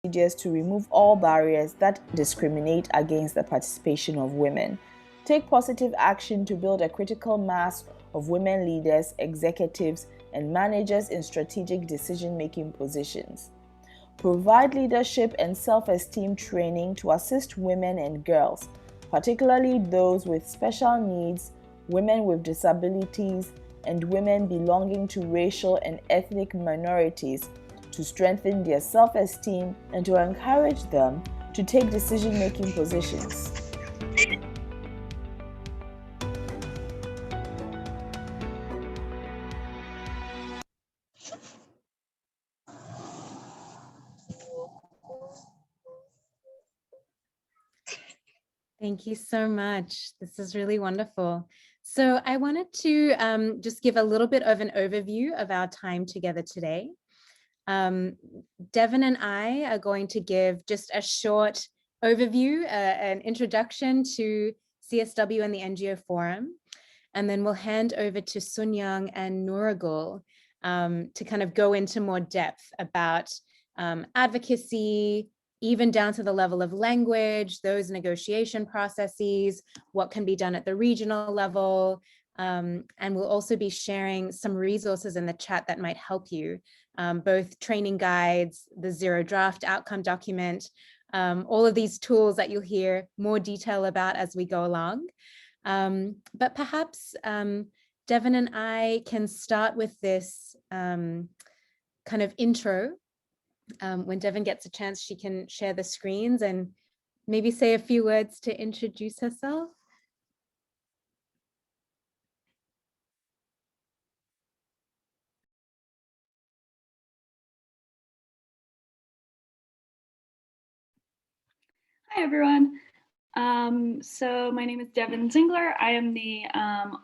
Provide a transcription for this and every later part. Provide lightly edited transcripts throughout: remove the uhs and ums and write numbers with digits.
procedures to remove all barriers that discriminate against the participation of women. Take positive action to build a critical mass of women leaders, executives, and managers in strategic decision-making positions. Provide leadership and self-esteem training to assist women and girls, particularly those with special needs, women with disabilities, and women belonging to racial and ethnic minorities, to strengthen their self-esteem and to encourage them to take decision-making positions. Thank you so much. This is really wonderful. So I wanted to just give a little bit of an overview of our time together today. Devin and I are going to give just a short overview, an introduction to CSW and the NGO Forum, and then we'll hand over to Sun Young and Nurgal to kind of go into more depth about advocacy, even down to the level of language, those negotiation processes, what can be done at the regional level. And we'll also be sharing some resources in the chat that might help you, both training guides, the zero draft outcome document, all of these tools that you'll hear more detail about as we go along. But perhaps Devin and I can start with this kind of intro. When Devin gets a chance, she can share the screens and maybe say a few words to introduce herself. Hi, everyone. So my name is Devin Zingler. I am the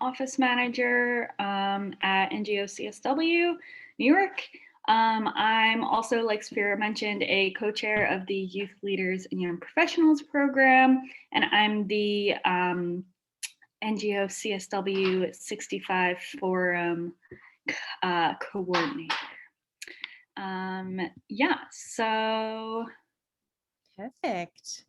office manager at NGO CSW, New York. I'm also, like Spira mentioned, a co-chair of the Youth Leaders and Young Professionals program, and I'm the NGO CSW65 forum coordinator. Yeah, so. Perfect.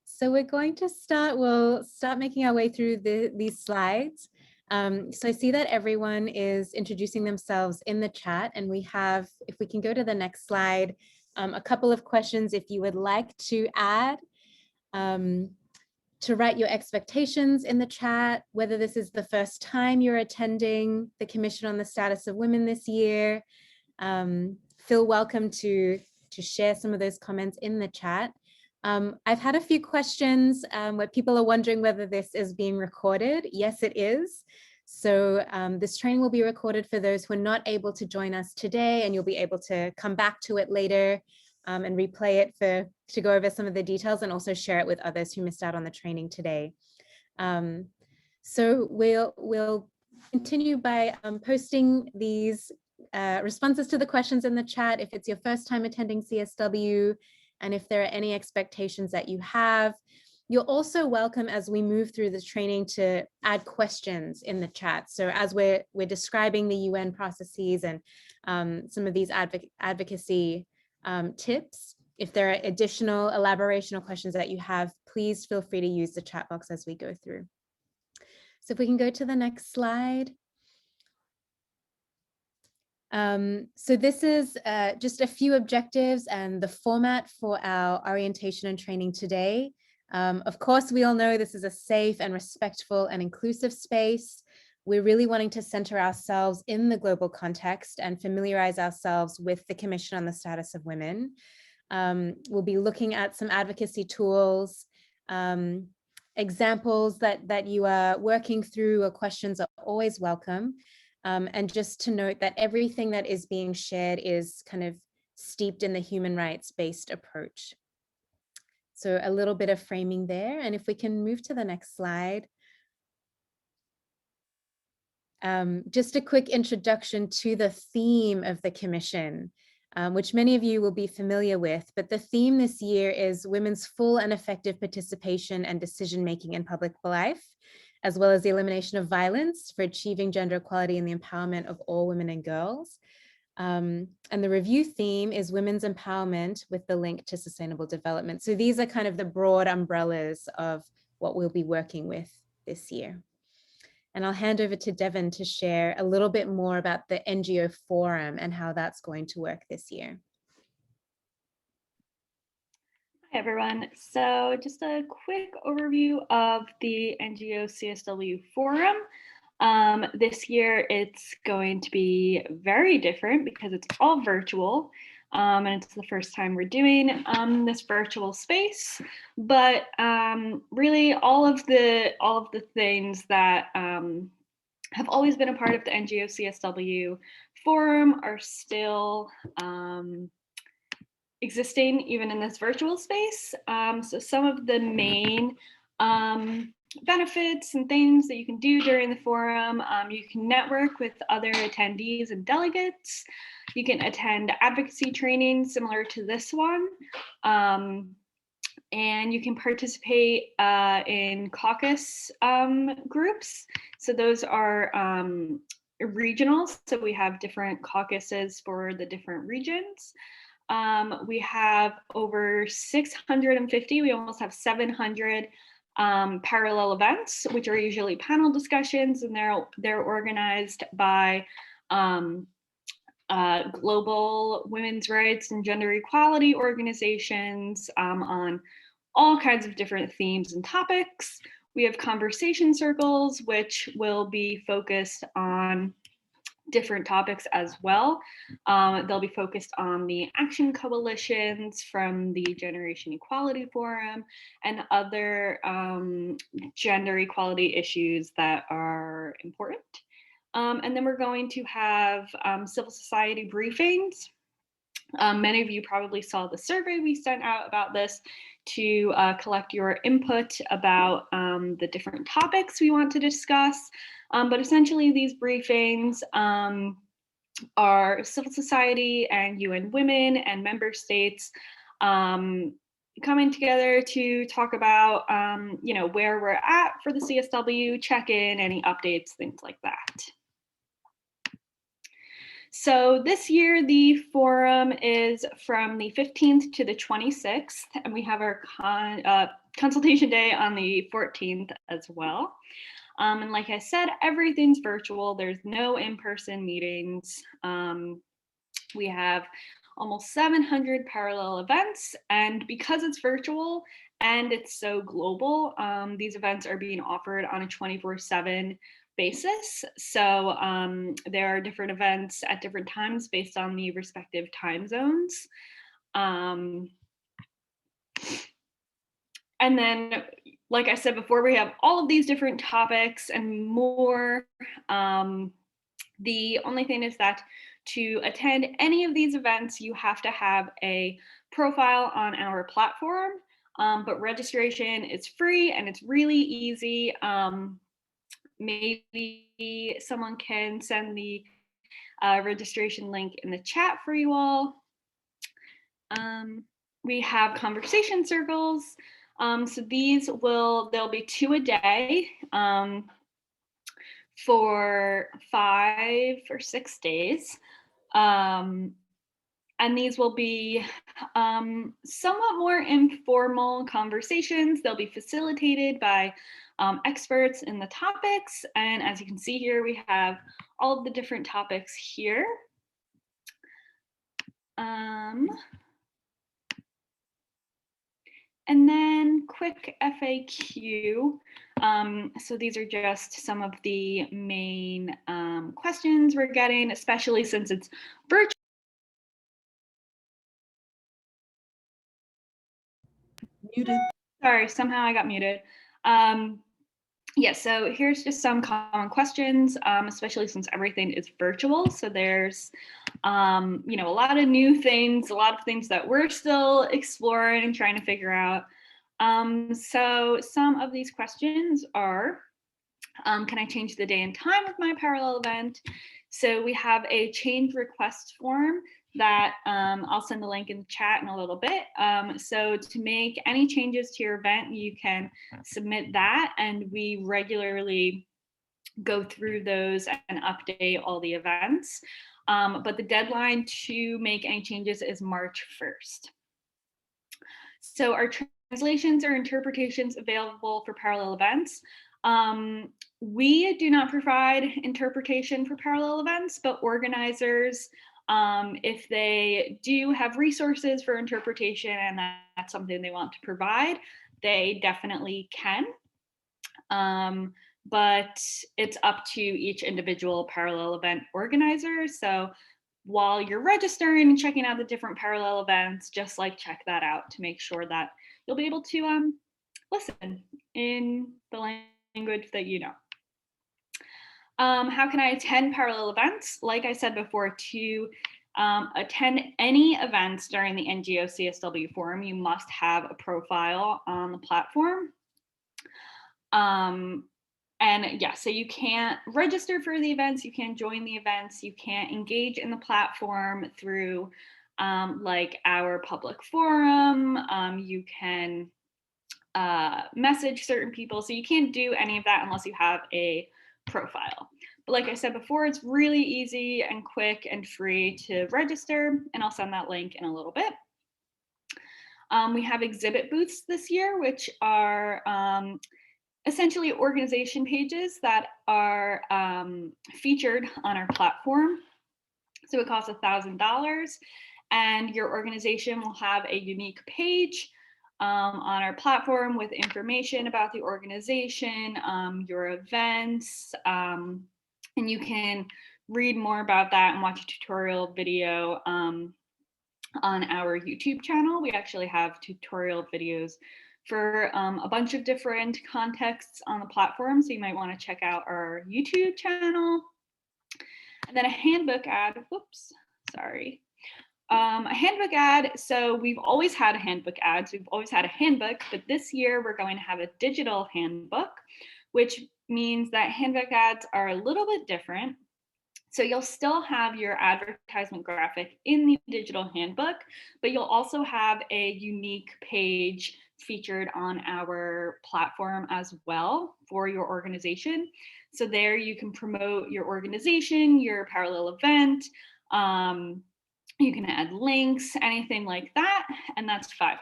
So we're going to we'll start making our way through these slides. So I see that everyone is introducing themselves in the chat, and we have, if we can go to the next slide, a couple of questions if you would like to add, to write your expectations in the chat, whether this is the first time you're attending the Commission on the Status of Women this year. Feel welcome to share some of those comments in the chat. I've had a few questions where people are wondering whether this is being recorded. Yes, it is. So this training will be recorded for those who are not able to join us today, and you'll be able to come back to it later and replay it to go over some of the details and also share it with others who missed out on the training today. So we'll continue by posting these responses to the questions in the chat if it's your first time attending CSW, and if there are any expectations that you have. You're also welcome, as we move through the training, to add questions in the chat. So as we're describing the UN processes and some of these advocacy tips, if there are additional elaboration or questions that you have, please feel free to use the chat box as we go through. So if we can go to the next slide. So this is just a few objectives and the format for our orientation and training today. Of course, we all know this is a safe and respectful and inclusive space. We're really wanting to center ourselves in the global context and familiarize ourselves with the Commission on the Status of Women. We'll be looking at some advocacy tools, examples that you are working through, or questions are always welcome. And just to note that everything that is being shared is kind of steeped in the human rights-based approach. So a little bit of framing there. And if we can move to the next slide. Just a quick introduction to the theme of the Commission, which many of you will be familiar with, but the theme this year is women's full and effective participation and decision-making in public life, as well as the elimination of violence for achieving gender equality and the empowerment of all women and girls. And the review theme is women's empowerment with the link to sustainable development. So these are kind of the broad umbrellas of what we'll be working with this year. And I'll hand over to Devin to share a little bit more about the NGO Forum and how that's going to work this year. Hi, everyone. So just a quick overview of the NGO CSW Forum. This year, it's going to be very different because it's all virtual. And it's the first time we're doing this virtual space, but really all of the things that have always been a part of the NGO CSW Forum are still existing even in this virtual space. So some of the main benefits and things that you can do during the forum, you can network with other attendees and delegates. You can attend advocacy training similar to this one. And you can participate in caucus groups. So those are regional. So we have different caucuses for the different regions. We have over 650, we almost have 700 parallel events, which are usually panel discussions, and they're organized by global women's rights and gender equality organizations on all kinds of different themes and topics. We have conversation circles, which will be focused on different topics as well. They'll be focused on the action coalitions from the Generation Equality Forum and other gender equality issues that are important. And then we're going to have civil society briefings. Many of you probably saw the survey we sent out about this to collect your input about the different topics we want to discuss. But essentially these briefings are civil society and UN Women and member states coming together to talk about where we're at for the CSW, check in, any updates, things like that. So this year, the forum is from the 15th to the 26th, and we have our consultation day on the 14th as well. And like I said, everything's virtual. There's no in-person meetings. We have almost 700 parallel events, and because it's virtual and it's so global, these events are being offered on a 24/7 basis. So there are different events at different times based on the respective time zones. And then, like I said before, we have all of these different topics and more. The only thing is that to attend any of these events, you have to have a profile on our platform, but registration is free and it's really easy. Maybe someone can send the registration link in the chat for you all. We have conversation circles. So these there'll be 2 a day for 5 or 6 days. And these will be somewhat more informal conversations. They'll be facilitated by experts in the topics. And as you can see here, we have all of the different topics here. And then quick FAQ. So these are just some of the main questions we're getting, especially since it's virtual. Muted. Sorry, somehow I got muted. Yeah, so here's just some common questions, especially since everything is virtual. So there's, a lot of new things, a lot of things that we're still exploring and trying to figure out. So some of these questions are, can I change the day and time of my parallel event? So we have a change request form that I'll send the link in the chat in a little bit. So to make any changes to your event, you can submit that, and we regularly go through those and update all the events. but the deadline to make any changes is March 1st. So are translations or interpretations available for parallel events? We do not provide interpretation for parallel events, but organizers, if they do have resources for interpretation and that's something they want to provide, they definitely can. But it's up to each individual parallel event organizer. So while you're registering and checking out the different parallel events, just like check that out to make sure that you'll be able to listen in the language that you know. How can I attend parallel events? Like I said before, to attend any events during the NGO CSW forum, you must have a profile on the platform. And yeah, so you can't register for the events, you can't join the events, you can't engage in the platform through like our public forum, you can message certain people, so you can't do any of that unless you have a profile. But like I said before, it's really easy and quick and free to register, and I'll send that link in a little bit. We have exhibit booths this year, which are essentially organization pages that are featured on our platform. So it costs $1,000, and your organization will have a unique page on our platform with information about the organization, your events, and you can read more about that and watch a tutorial video on our YouTube channel. We actually have tutorial videos for a bunch of different contexts on the platform, so you might want to check out our YouTube channel. And then a handbook ad, whoops, sorry. A handbook ad, so we've always had a handbook ad, so we've always had a handbook, but this year we're going to have a digital handbook, which means that handbook ads are a little bit different. So you'll still have your advertisement graphic in the digital handbook, but you'll also have a unique page featured on our platform as well for your organization. So there you can promote your organization, your parallel event, you can add links, anything like that, and that's $500.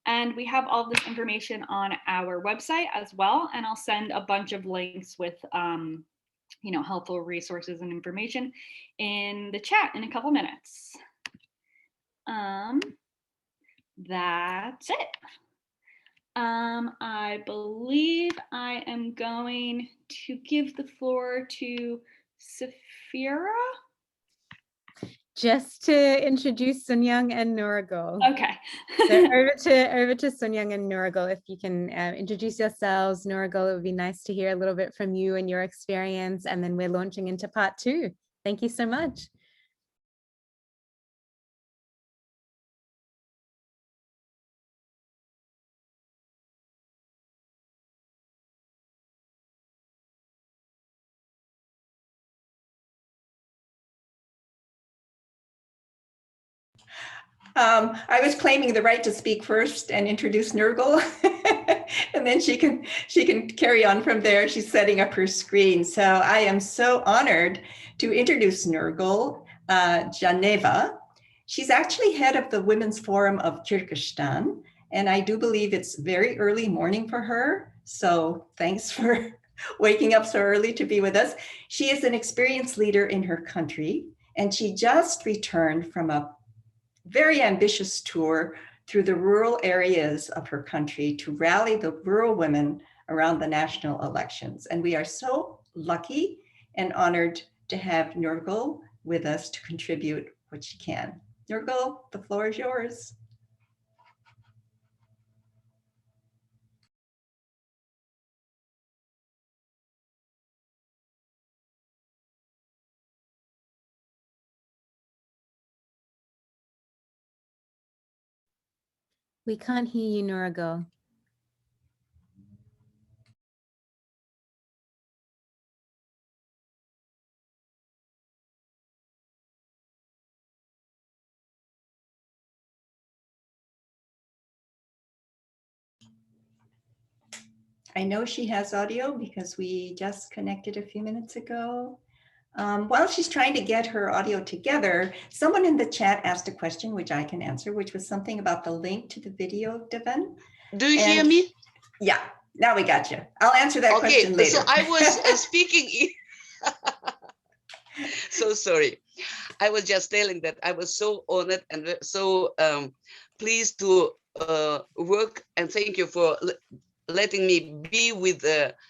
And we have all this information on our website as well, and I'll send a bunch of links with helpful resources and information in the chat in a couple minutes. That's it. I believe I am going to give the floor to Safira. Just to introduce Sunyoung and Nurgal. Okay. So over to Sunyoung and Nurgal, if you can introduce yourselves. Nurgal, it would be nice to hear a little bit from you and your experience, and then we're launching into part 2. Thank you so much. I was claiming the right to speak first and introduce Nurgal, and then she can carry on from there. She's setting up her screen. So I am so honored to introduce Nurgal Janeva. She's actually head of the Women's Forum of Kyrgyzstan, and I do believe it's very early morning for her. So thanks for waking up so early to be with us. She is an experienced leader in her country, and she just returned from a very ambitious tour through the rural areas of her country to rally the rural women around the national elections. And we are so lucky and honored to have Nurgal with us to contribute what she can. Nurgal, the floor is yours. We can't hear you, Nurgal. I know she has audio because we just connected a few minutes ago. While she's trying to get her audio together, someone in the chat asked a question, which I can answer, which was something about the link to the video, Devin. Do you hear me? Yeah, now we got you. I'll answer that question later. So I was speaking. So sorry. I was just telling that I was so honored and so pleased to work, and thank you for letting me be with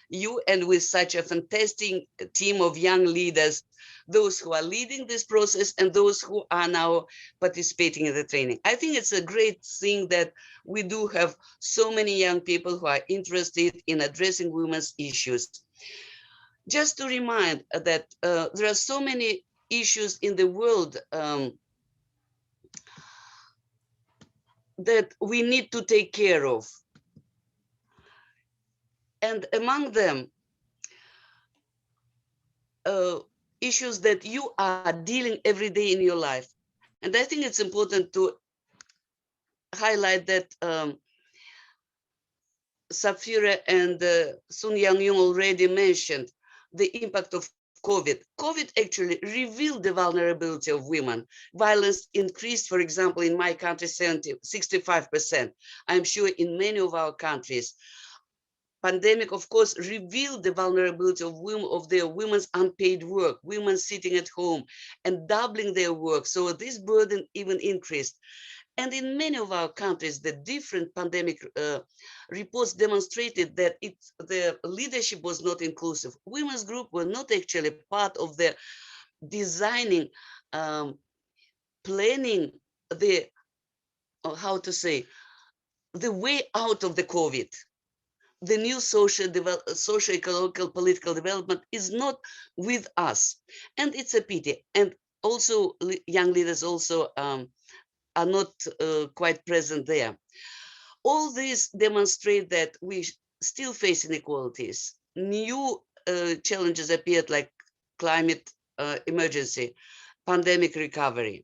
you and with such a fantastic team of young leaders, those who are leading this process and those who are now participating in the training. I think it's a great thing that we do have so many young people who are interested in addressing women's issues. Just to remind that there are so many issues in the world that we need to take care of. And among them, issues that you are dealing every day in your life. And I think it's important to highlight that Safira and Sun Yang already mentioned the impact of COVID. COVID actually revealed the vulnerability of women. Violence increased, for example, in my country, 65%. I'm sure in many of our countries. Pandemic, of course, revealed the vulnerability of women, of their women's unpaid work, women sitting at home and doubling their work. So this burden even increased. And in many of our countries, the different pandemic reports demonstrated that the leadership was not inclusive. Women's groups were not actually part of the designing, planning the, the way out of the COVID. The new socio-ecological political development is not with us. And it's a pity. And also young leaders also are not quite present there. All these demonstrate that we still face inequalities. New challenges appeared like climate emergency, pandemic recovery.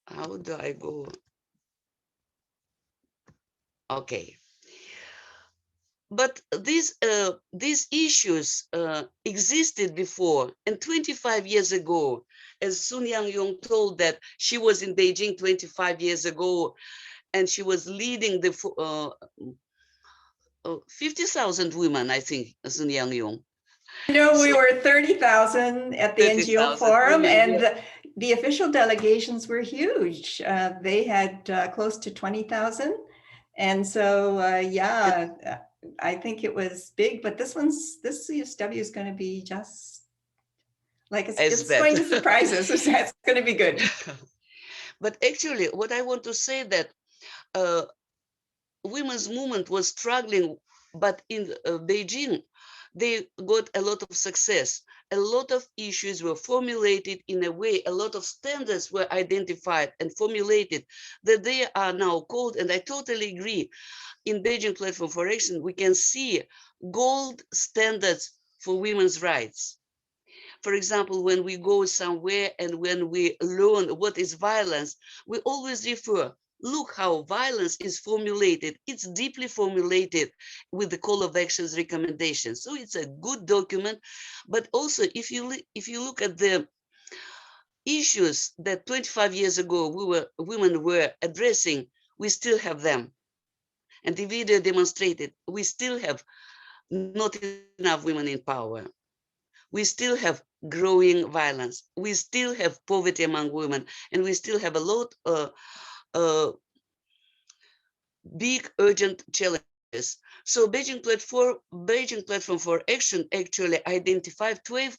How do I go? Okay. But these issues existed before, and 25 years ago, as Sun Yang told that she was in Beijing 25 years ago, and she was leading the 50,000 women, I think, Sun Yang. No, we were 30,000 at the NGO forum, and the official delegations were huge. They had close to 20,000. And so, yeah, I think it was big, but this CSW is going to be just like, it's going to surprise us. It's going to be good. But actually, what I want to say that women's movement was struggling, but in Beijing, they got a lot of success. A lot of issues were formulated in a way, a lot of standards were identified and formulated that they are now called, and I totally agree, in Beijing Platform for Action, we can see gold standards for women's rights. For example, when we go somewhere and when we learn what is violence, we always refer, look how violence is formulated. It's deeply formulated with the call of actions recommendations. So it's a good document. But also, if you look at the issues that 25 years ago women were addressing, we still have them. And the video demonstrated we still have not enough women in power. We still have growing violence. We still have poverty among women, and we still have a lot of big urgent challenges. So Beijing Platform for Action actually identified 12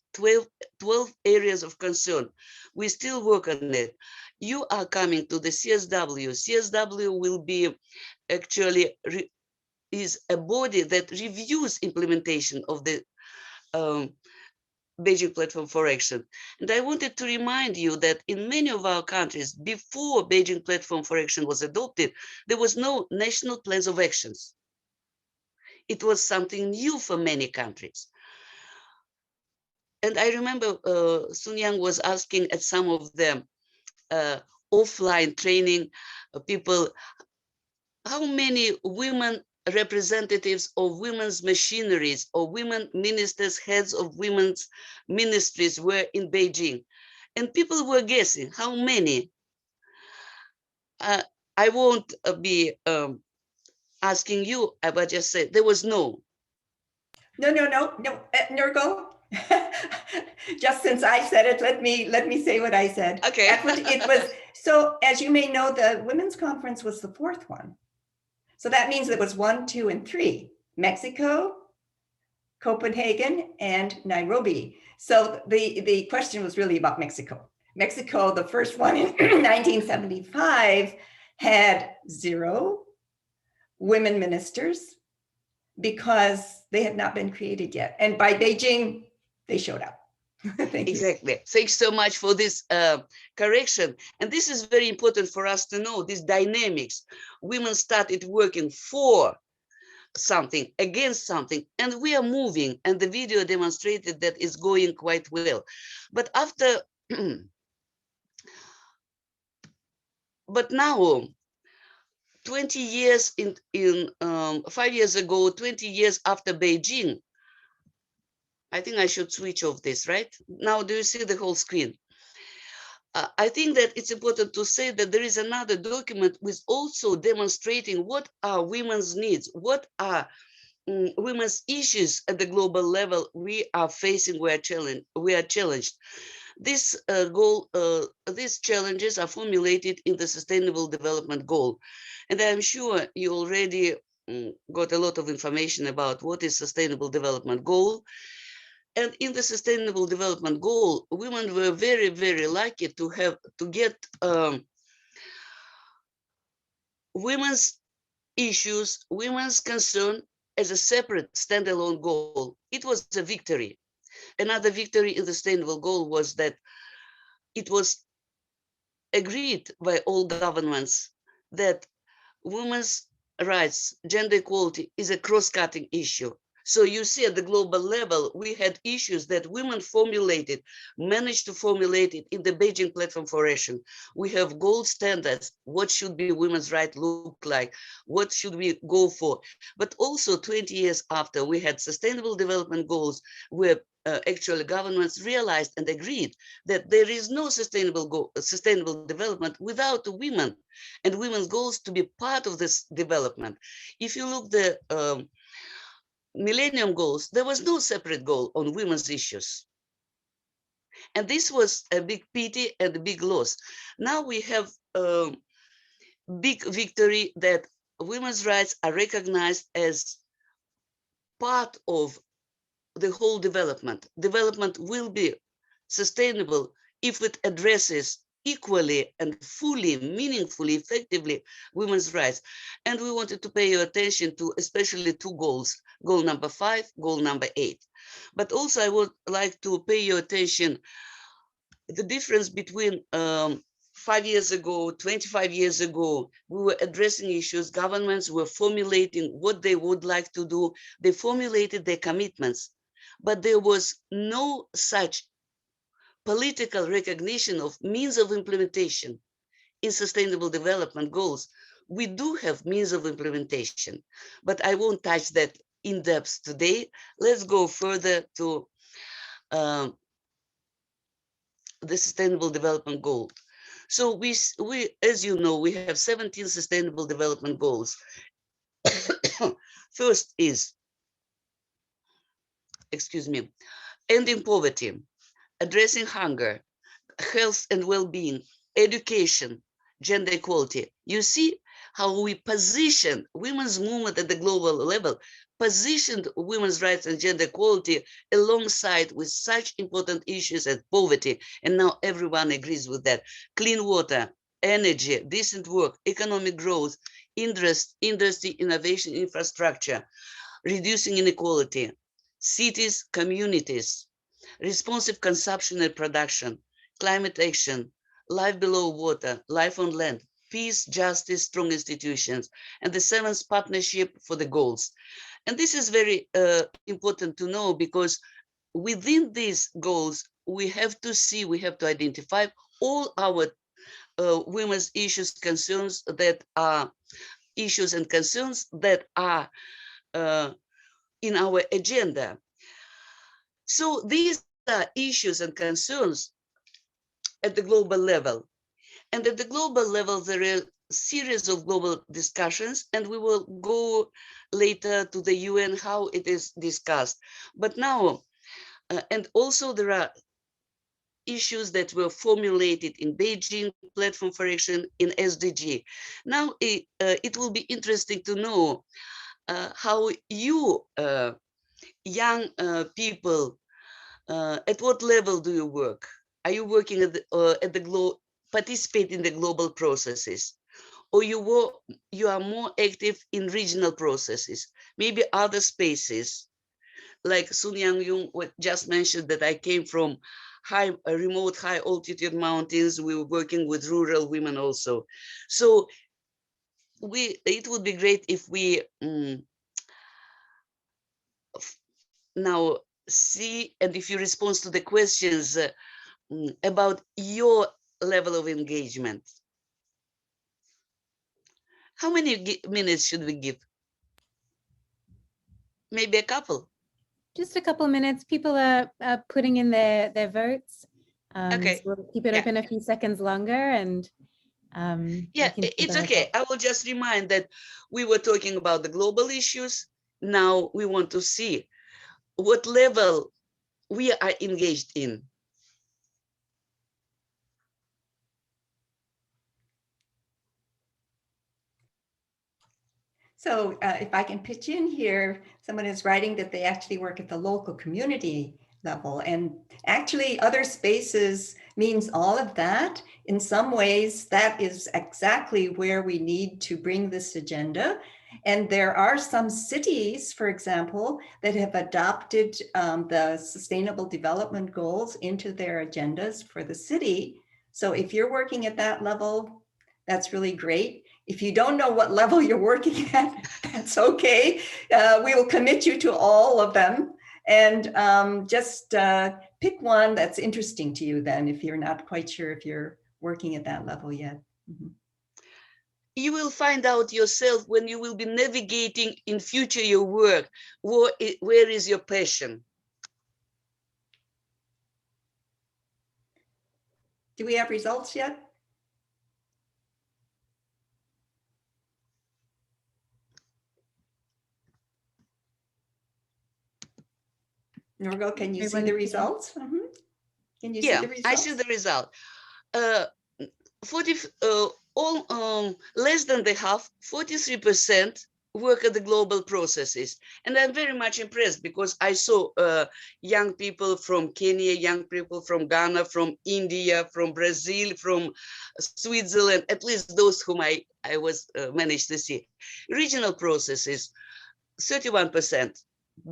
areas of concern. We still work on it. You are coming to the CSW. CSW will be actually is a body that reviews implementation of the Beijing Platform for Action. And I wanted to remind you that in many of our countries, before Beijing Platform for Action was adopted, there was no national plans of actions. It was something new for many countries. And I remember Sun Yang was asking at some of the offline training people, how many women representatives of women's machineries or women ministers, heads of women's ministries were in Beijing. And people were guessing how many. I won't be asking you, I will just say there was no. No, Nurgal. Just since I said it, let me say what I said. Okay. It was, so as you may know, the women's conference was the fourth one. So that means it was 1, 2, and 3, Mexico, Copenhagen, and Nairobi. So the question was really about Mexico. Mexico, the first one in 1975, had 0 women ministers because they had not been created yet. And by Beijing, they showed up. Thank you. Exactly. Thanks so much for this correction. And this is very important for us to know, these dynamics. Women started working for something, against something, and we are moving. And the video demonstrated that it's going quite well. But after, but now, 20 years 5 years ago, 20 years after Beijing, I think I should switch off this, right? Now, do you see the whole screen? I think that it's important to say that there is another document with also demonstrating what are women's needs, what are women's issues at the global level we are facing, we are challenged. This these challenges are formulated in the Sustainable Development Goal. And I'm sure you already got a lot of information about what is Sustainable Development Goal. And in the Sustainable Development Goal, women were very, very lucky to get women's issues, women's concern as a separate standalone goal. It was a victory. Another victory in the Sustainable Goal was that it was agreed by all governments that women's rights, gender equality is a cross-cutting issue. So you see at the global level, we had issues that women managed to formulate it in the Beijing Platform for Action. We have gold standards. What should be women's rights look like? What should we go for? But also 20 years after, we had Sustainable Development Goals where actually governments realized and agreed that there is no sustainable development without women and women's goals to be part of this development. If you look the Millennium Goals, there was no separate goal on women's issues. And this was a big pity and a big loss. Now we have a big victory that women's rights are recognized as part of the whole development. Development will be sustainable if it addresses equally and fully, meaningfully, effectively women's rights. And we wanted to pay your attention to especially 2 goals, goal number 5, goal number 8. But also I would like to pay your attention the difference between 5 years ago, 25 years ago, we were addressing issues, governments were formulating what they would like to do, they formulated their commitments, but there was no such political recognition of means of implementation in Sustainable Development Goals. We do have means of implementation, but I won't touch that in depth today. Let's go further to the Sustainable Development Goal. So we, as you know, we have 17 Sustainable Development Goals. First is, ending poverty, addressing hunger, health and well-being, education, gender equality. You see how we position women's movement at the global level, positioned women's rights and gender equality alongside with such important issues as poverty. And now everyone agrees with that. Clean water, energy, decent work, economic growth, industry, innovation, infrastructure, reducing inequality, cities, communities, responsive consumption and production, climate action, life below water, life on land, peace, justice, strong institutions, and the 7th partnership for the goals. And this is very important to know because within these goals, we have to identify all our women's issues, concerns that are issues and concerns that are in our agenda. So these are issues and concerns at the global level. And at the global level, there are a series of global discussions, and we will go later to the UN how it is discussed. But now, and also there are issues that were formulated in Beijing Platform for Action in SDG. Now, it will be interesting to know how you, young people, at what level do you work? Are you working at the participate in the global processes, or you are more active in regional processes, maybe other spaces, like Sun Yang just mentioned that I came from remote high altitude mountains. We were working with rural women also. So it would be great if we now see, and if you respond to the questions about your level of engagement. How many minutes should we give? Maybe a couple. Just a couple minutes. People are putting in their votes. Okay. So we'll keep it open a few seconds longer, and yeah, it's okay. I will just remind that we were talking about the global issues. Now we want to see what level we are engaged in. So if I can pitch in here, someone is writing that they actually work at the local community level, and actually other spaces means all of that. In some ways, that is exactly where we need to bring this agenda. And there are some cities, for example, that have adopted the Sustainable Development Goals into their agendas for the city. So if you're working at that level, that's really great. If you don't know what level you're working at, that's okay. We will commit you to all of them, and just pick one that's interesting to you then, if you're not quite sure if you're working at that level yet. Mm-hmm. You will find out yourself when you will be navigating in future your work, where is your passion? Do we have results yet? Nurgal, can you see the results? Mm-hmm. Can you see the results? I see the result. 40, less than the half, 43% work at the global processes. And I'm very much impressed because I saw young people from Kenya, young people from Ghana, from India, from Brazil, from Switzerland, at least those whom I was managed to see. Regional processes, 31%,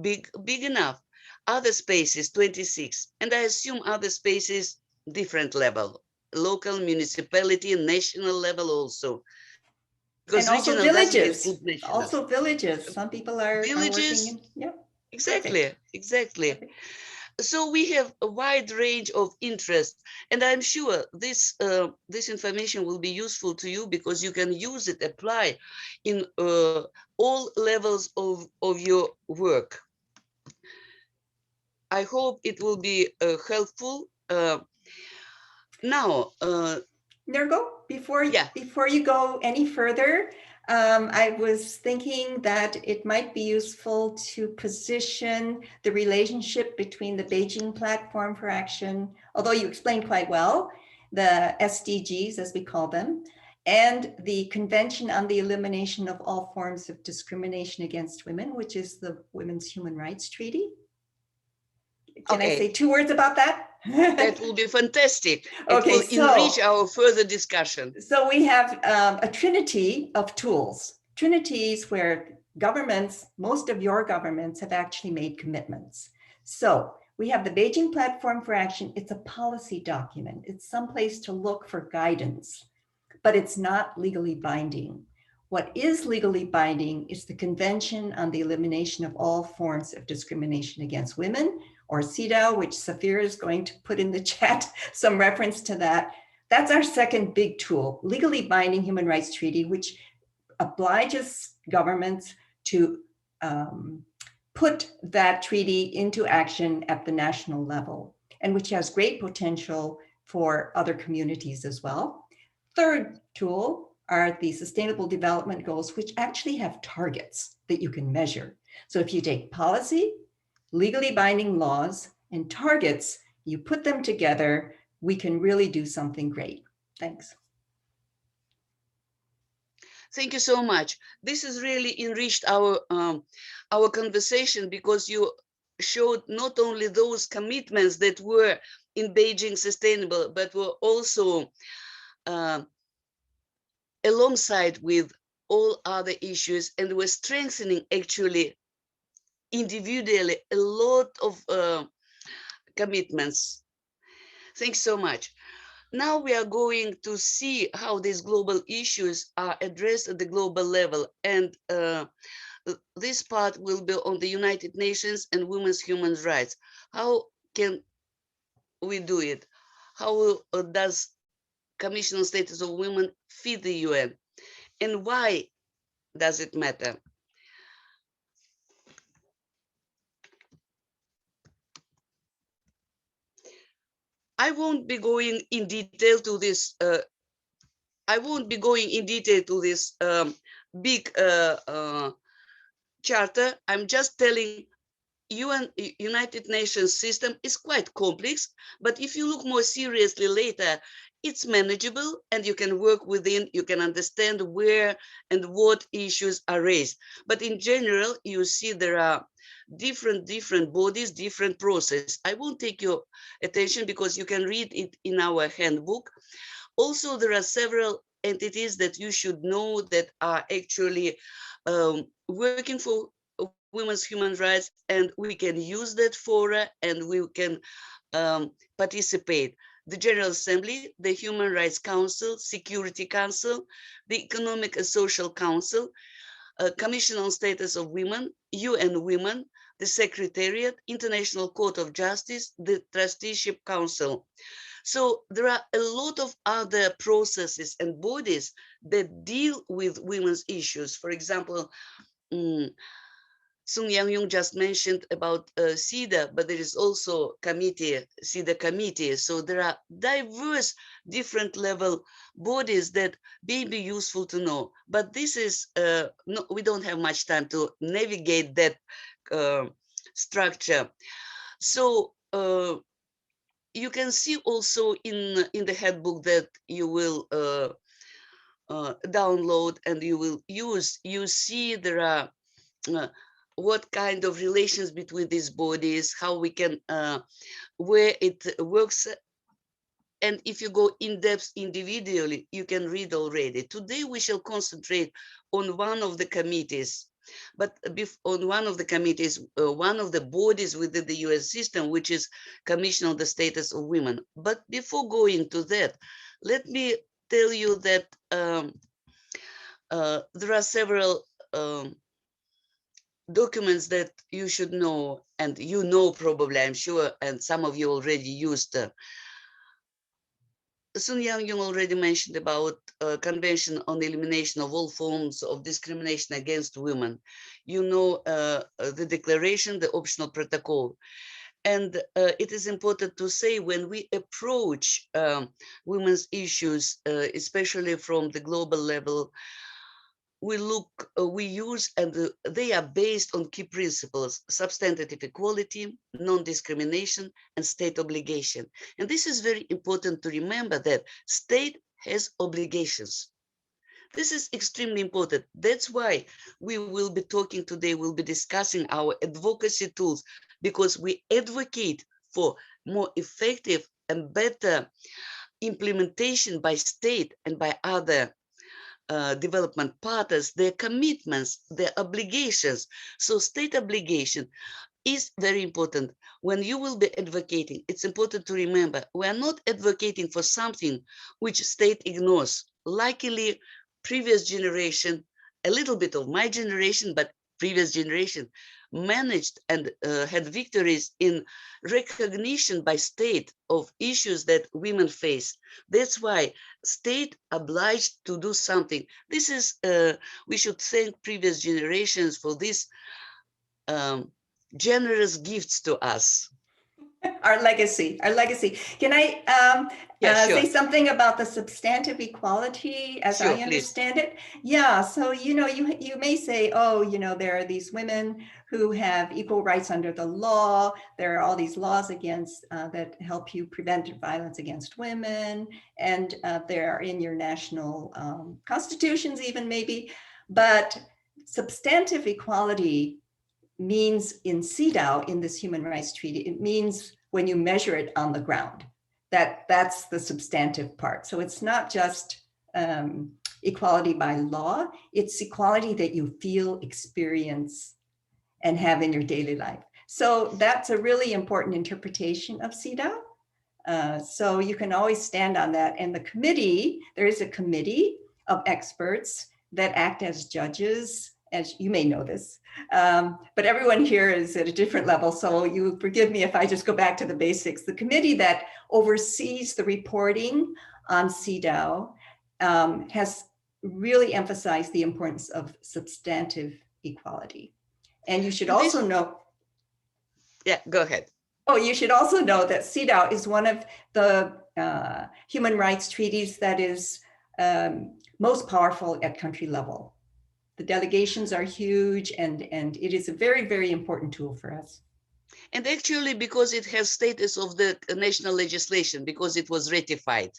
big enough. Other spaces, 26. And I assume other spaces, different level, local, municipality, national level also. Because and also villages, also villages. Some people are villages, working in, yeah. Exactly, perfect. Exactly. Perfect. So we have a wide range of interests, and I'm sure this information will be useful to you because you can use it, apply in all levels of your work. I hope it will be helpful. Now, Nurgal, before you go any further, I was thinking that it might be useful to position the relationship between the Beijing Platform for Action, although you explained quite well, the SDGs as we call them, and the Convention on the Elimination of All Forms of Discrimination Against Women, which is the Women's Human Rights Treaty. Can I say 2 words about that? That will be fantastic. It will enrich our further discussion. So we have a trinity of tools, trinities where governments, most of your governments have actually made commitments. So we have the Beijing Platform for Action. It's a policy document. It's someplace to look for guidance, but it's not legally binding. What is legally binding is the Convention on the Elimination of All Forms of Discrimination Against Women, or CEDAW, which Safira is going to put in the chat some reference to that. That's our second big tool, legally binding human rights treaty, which obliges governments to put that treaty into action at the national level, and which has great potential for other communities as well. Third tool are the Sustainable Development Goals, which actually have targets that you can measure. So if you take policy, legally binding laws, and targets, you put them together, we can really do something great. Thanks. Thank you so much. This has really enriched our conversation, because you showed not only those commitments that were in Beijing Sustainable, but were also alongside with all other issues, and were strengthening actually individually a lot of commitments. Thanks so much. Now we are going to see how these global issues are addressed at the global level, and this part will be on the United Nations and women's human rights. How can we do it? How does Commission on Status of Women fit the UN? And why does it matter? I won't be going in detail to this. Big charter. I'm just telling United Nations system is quite complex, but if you look more seriously later, it's manageable, and you can work within, you can understand where and what issues are raised. But in general, you see there are different bodies, different process. I won't take your attention because you can read it in our handbook. Also, there are several entities that you should know that are actually working for women's human rights, and we can use that fora, and we can participate. The General Assembly, the Human Rights Council, Security Council, the Economic and Social Council, Commission on Status of Women, UN Women, the Secretariat, International Court of Justice, the Trusteeship Council. So there are a lot of other processes and bodies that deal with women's issues. For example, Sung Yang-Yung just mentioned about CEDA, but there is also CEDA committee. So there are diverse different level bodies that may be useful to know. But this is, no, we don't have much time to navigate that structure. So you can see also in the handbook that you will download and you will use, you see there are what kind of relations between these bodies, how we can, where it works. And if you go in depth individually, you can read already. Today, we shall concentrate on one of the committees, but on one of the committees, one of the bodies within the US system, which is Commission on the Status of Women. But before going to that, let me tell you that there are several documents that you should know, and you know probably, I'm sure, and some of you already used. Sun Yang-Yung already mentioned about Convention on the Elimination of All Forms of Discrimination Against Women. You know the declaration, the optional protocol. And it is important to say, when we approach women's issues, especially from the global level, we use, and they are based on key principles: substantive equality, non-discrimination, and state obligation. And this is very important to remember, that state has obligations. This is extremely important. That's why we will be talking today, we'll be discussing our advocacy tools, because we advocate for more effective and better implementation by state and by other development partners, their commitments, their obligations. So state obligation is very important. When you will be advocating, it's important to remember, we are not advocating for something which state ignores. Luckily, previous generation, a little bit of my generation, but previous generation, managed and had victories in recognition by state of issues that women face. That's why state obliged to do something. This is, we should thank previous generations for this generous gifts to us. Our legacy, our legacy. Can I say something about the substantive equality as I understand it? Yeah, so, you may say, oh, there are these women who have equal rights under the law. There are all these laws against that help you prevent violence against women. And they're in your national constitutions even maybe. But substantive equality means in CEDAW, in this human rights treaty, it means when you measure it on the ground, that's the substantive part. So it's not just equality by law, it's equality that you feel, experience, and have in your daily life. So that's a really important interpretation of CEDAW. So you can always stand on that. And the committee, there is a committee of experts that act as judges, as you may know this, but everyone here is at a different level. So you forgive me if I just go back to the basics. The committee that oversees the reporting on CEDAW has really emphasized the importance of substantive equality. And you should also know. Yeah, go ahead. Oh, you should also know that CEDAW is one of the human rights treaties that is most powerful at country level. The delegations are huge, and it is a very, very important tool for us. And actually, because it has status of the national legislation, because it was ratified.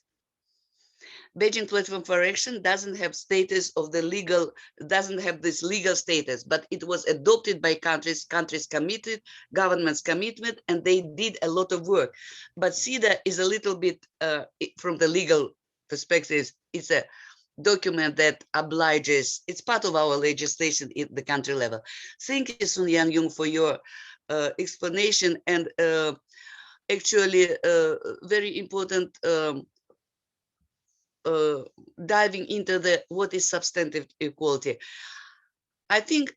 Beijing Platform for Action doesn't have status of the legal, doesn't have this legal status, but it was adopted by countries committed, governments commitment, and they did a lot of work. But CEDAW is a little bit, from the legal perspective, it's a document that obliges, it's part of our legislation at the country level. Thank you, Sun Yang Yung, for your explanation, and actually very important diving into what is substantive equality. I think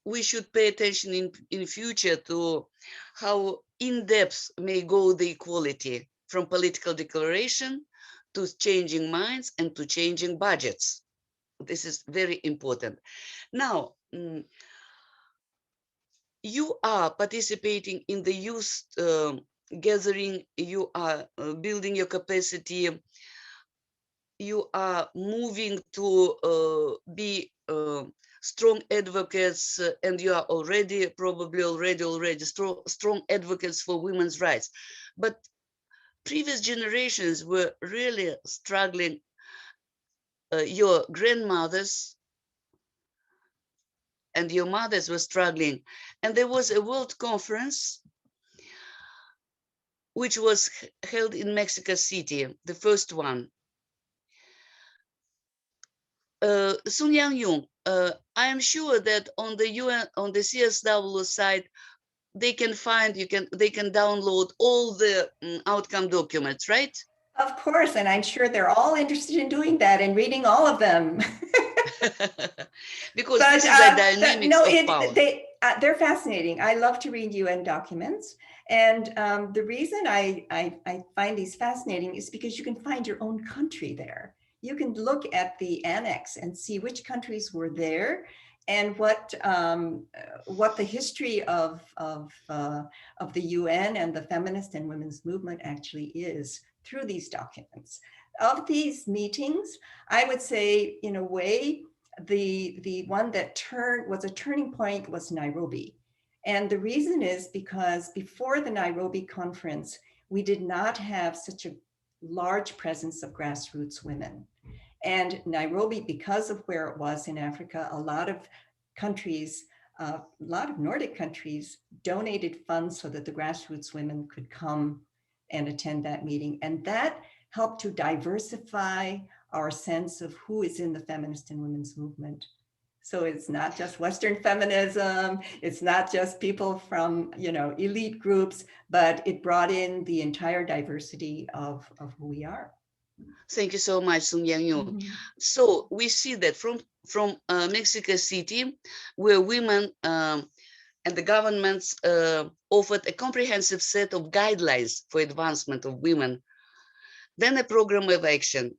we should pay attention in future to how in-depth may go the equality from political declaration to changing minds and to changing budgets. This is very important. Now, you are participating in the youth gathering, you are building your capacity, you are moving to be strong advocates, and you are already strong advocates for women's rights. But previous generations were really struggling. Your grandmothers and your mothers were struggling. And there was a world conference which was held in Mexico City, the first one. Sun Yang Yung, I am sure that on the UN, on the CSW site, they can find, they can download all the outcome documents, right? Of course, and I'm sure they're all interested in doing that and reading all of them. Because this is a dynamic of power. They're fascinating. I love to read UN documents. And the reason I find these fascinating is because you can find your own country there. You can look at the annex and see which countries were there and what the history of the UN and the feminist and women's movement actually is through these documents. Of these meetings, I would say, in a way, the one that was a turning point was Nairobi. And the reason is because before the Nairobi conference, we did not have such a large presence of grassroots women. And Nairobi, because of where it was in Africa, a lot of countries, a lot of Nordic countries donated funds so that the grassroots women could come and attend that meeting. And that helped to diversify our sense of who is in the feminist and women's movement. So it's not just Western feminism, it's not just people from, elite groups, but it brought in the entire diversity of who we are. Thank you so much, Sun Yang Yung. Mhm. So we see that from Mexico City, where women and the governments offered a comprehensive set of guidelines for advancement of women, then a program of action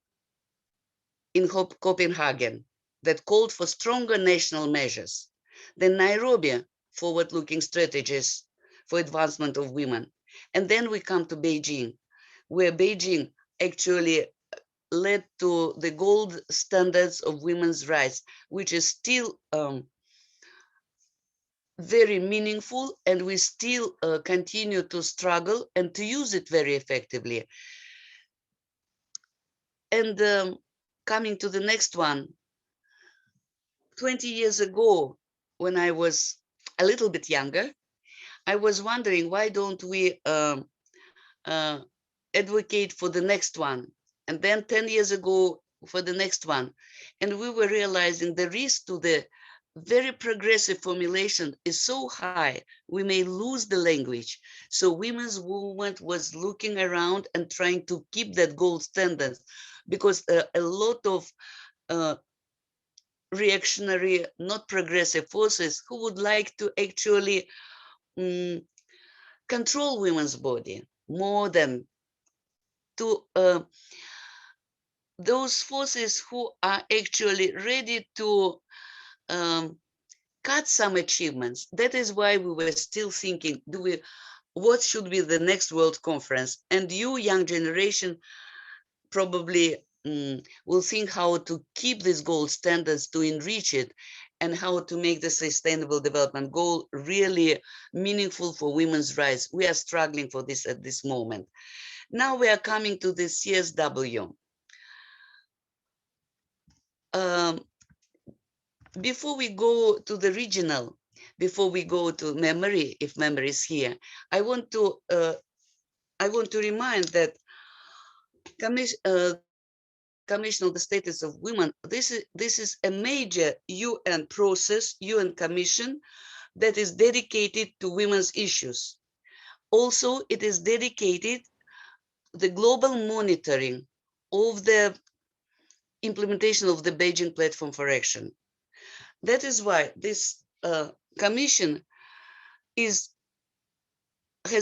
in Copenhagen that called for stronger national measures, then Nairobi, forward-looking strategies for advancement of women, and then we come to Beijing, where Beijing actually led to the gold standards of women's rights, which is still very meaningful, and we still continue to struggle and to use it very effectively. And coming to the next one, 20 years ago, when I was a little bit younger, I was wondering, why don't we uh, advocate for the next one? And then 10 years ago for the next one. And we were realizing the risk to the very progressive formulation is so high, we may lose the language. So women's movement was looking around and trying to keep that gold standard, because a lot of reactionary, not progressive forces who would like to actually control women's body more than to those forces who are actually ready to cut some achievements. That is why we were still thinking, what should be the next World Conference? And you, young generation, probably will think how to keep these gold standards, to enrich it, and how to make the Sustainable Development Goal really meaningful for women's rights. We are struggling for this at this moment. Now we are coming to the CSW. Before we go to the regional, before we go to memory, if memory is here, I want to remind that Commission on the Status of Women, this is a major UN process, UN commission that is dedicated to women's issues. Also, it is dedicated the global monitoring of the implementation of the Beijing Platform for Action. That is why this commission has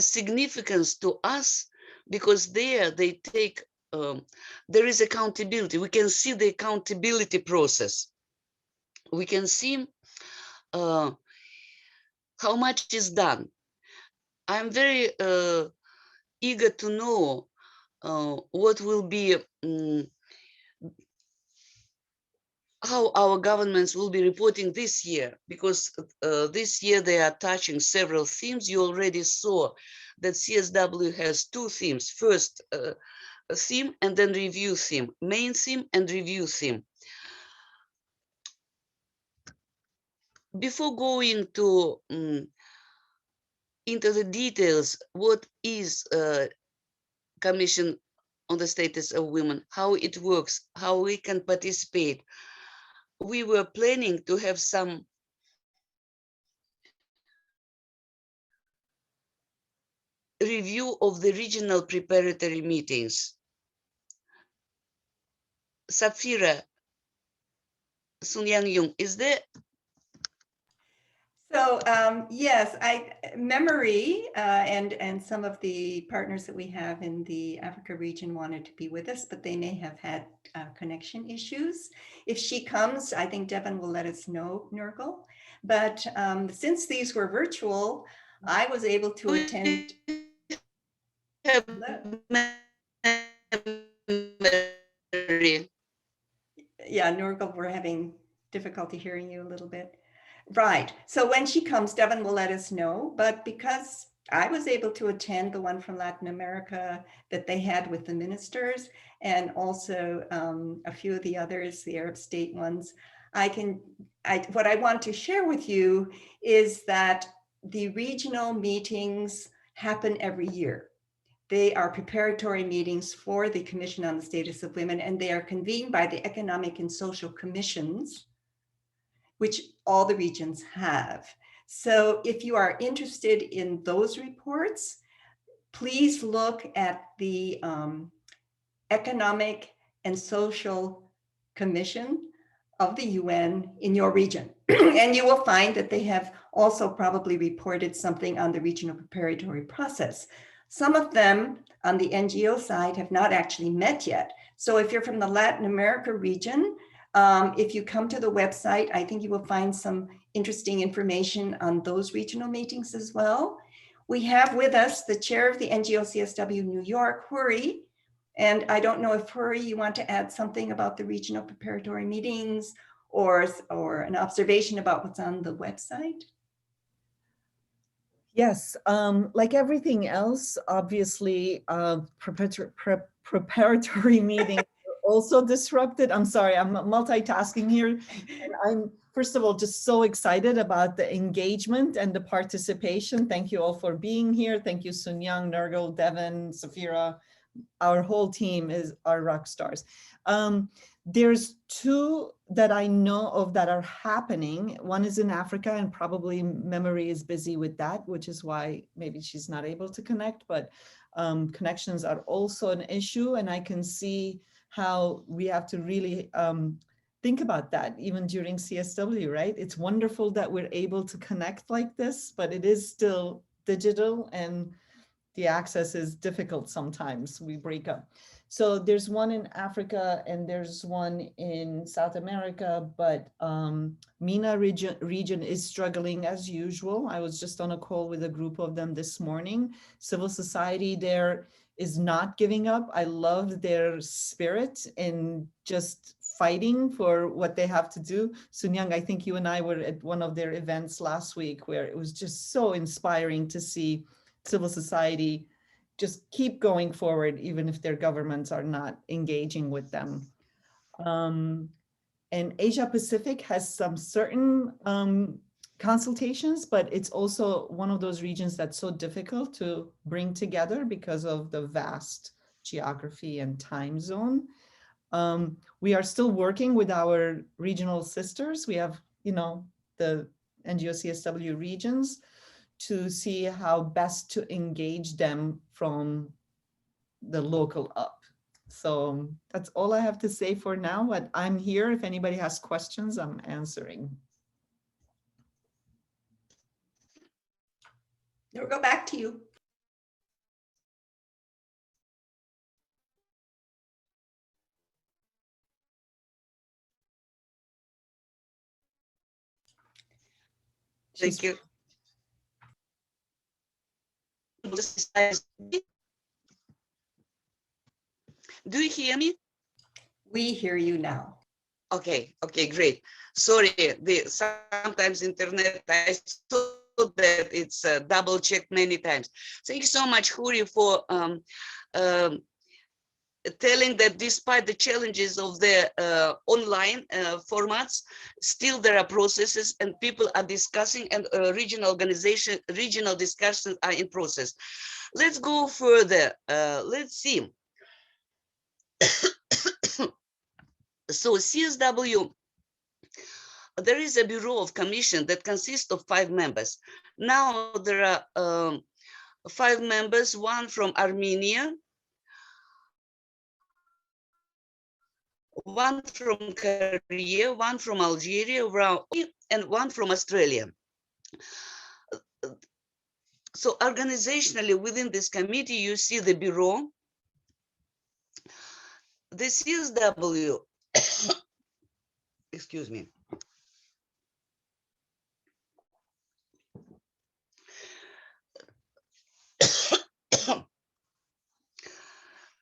significance to us, because there they take, there is accountability. We can see the accountability process. We can see how much is done. I'm very eager to know what will be, how our governments will be reporting this year, because this year they are touching several themes. You already saw that CSW has two themes. First, a theme and then review theme, main theme and review theme. Before going to into the details, what is Commission on the Status of Women, how it works, how we can participate, we were planning to have some review of the regional preparatory meetings. Sapphira, Sun Yang Yung, is there? So yes, memory and some of the partners that we have in the Africa region wanted to be with us, but they may have had connection issues. If she comes, I think Devin will let us know, Nurgal. But since these were virtual, I was able to attend. Yeah, Nurgal, we're having difficulty hearing you a little bit. Right. So when she comes, Devin will let us know. But because I was able to attend the one from Latin America that they had with the ministers, and also a few of the others, the Arab state ones, what I want to share with you is that the regional meetings happen every year. They are preparatory meetings for the Commission on the Status of Women, and they are convened by the Economic and Social Commissions, which all the regions have. So if you are interested in those reports, please look at the Economic and Social Commission of the UN in your region. And you will find that they have also probably reported something on the regional preparatory process. Some of them on the NGO side have not actually met yet. So if you're from the Latin America region, if you come to the website, I think you will find some interesting information on those regional meetings as well. We have with us the chair of the NGO CSW New York, Huri. And I don't know if Huri, you want to add something about the regional preparatory meetings or an observation about what's on the website? Yes, like everything else, obviously, preparatory meetings are also disrupted. I'm sorry, I'm multitasking here. And I'm, first of all, just so excited about the engagement and the participation. Thank you all for being here. Thank you, Sun Young, Nurgal, Devin, Safira. Our whole team are rock stars. There's two that I know of that are happening. One is in Africa, and probably Memory is busy with that, which is why maybe she's not able to connect, but connections are also an issue. And I can see how we have to really think about that even during CSW, right? It's wonderful that we're able to connect like this, but it is still digital and the access is difficult sometimes. We break up. So there's one in Africa and there's one in South America, but MENA region is struggling as usual. I was just on a call with a group of them this morning. Civil society there is not giving up. I love their spirit in just fighting for what they have to do. Sun Young, I think you and I were at one of their events last week where it was just so inspiring to see civil society just keep going forward, even if their governments are not engaging with them. And Asia Pacific has some certain consultations, but it's also one of those regions that's so difficult to bring together because of the vast geography and time zone. We are still working with our regional sisters. We have, the NGO CSW regions, to see how best to engage them from the local up. So that's all I have to say for now, but I'm here. If anybody has questions, I'm answering. We'll go back to you. Thank you. Do you hear me? We hear you now. Okay, great. Sorry, sometimes internet, I saw that it's double checked many times. Thank you so much, Huri, for telling that despite the challenges of the online formats, still there are processes and people are discussing, and regional discussions are in process. Let's go further. Let's see. So CSW, there is a bureau of commission that consists of 5 members. Now there are 5 members, one from Armenia, one from Korea, one from Algeria, and one from Australia. So organizationally within this committee, you see the bureau, the CSW, excuse me.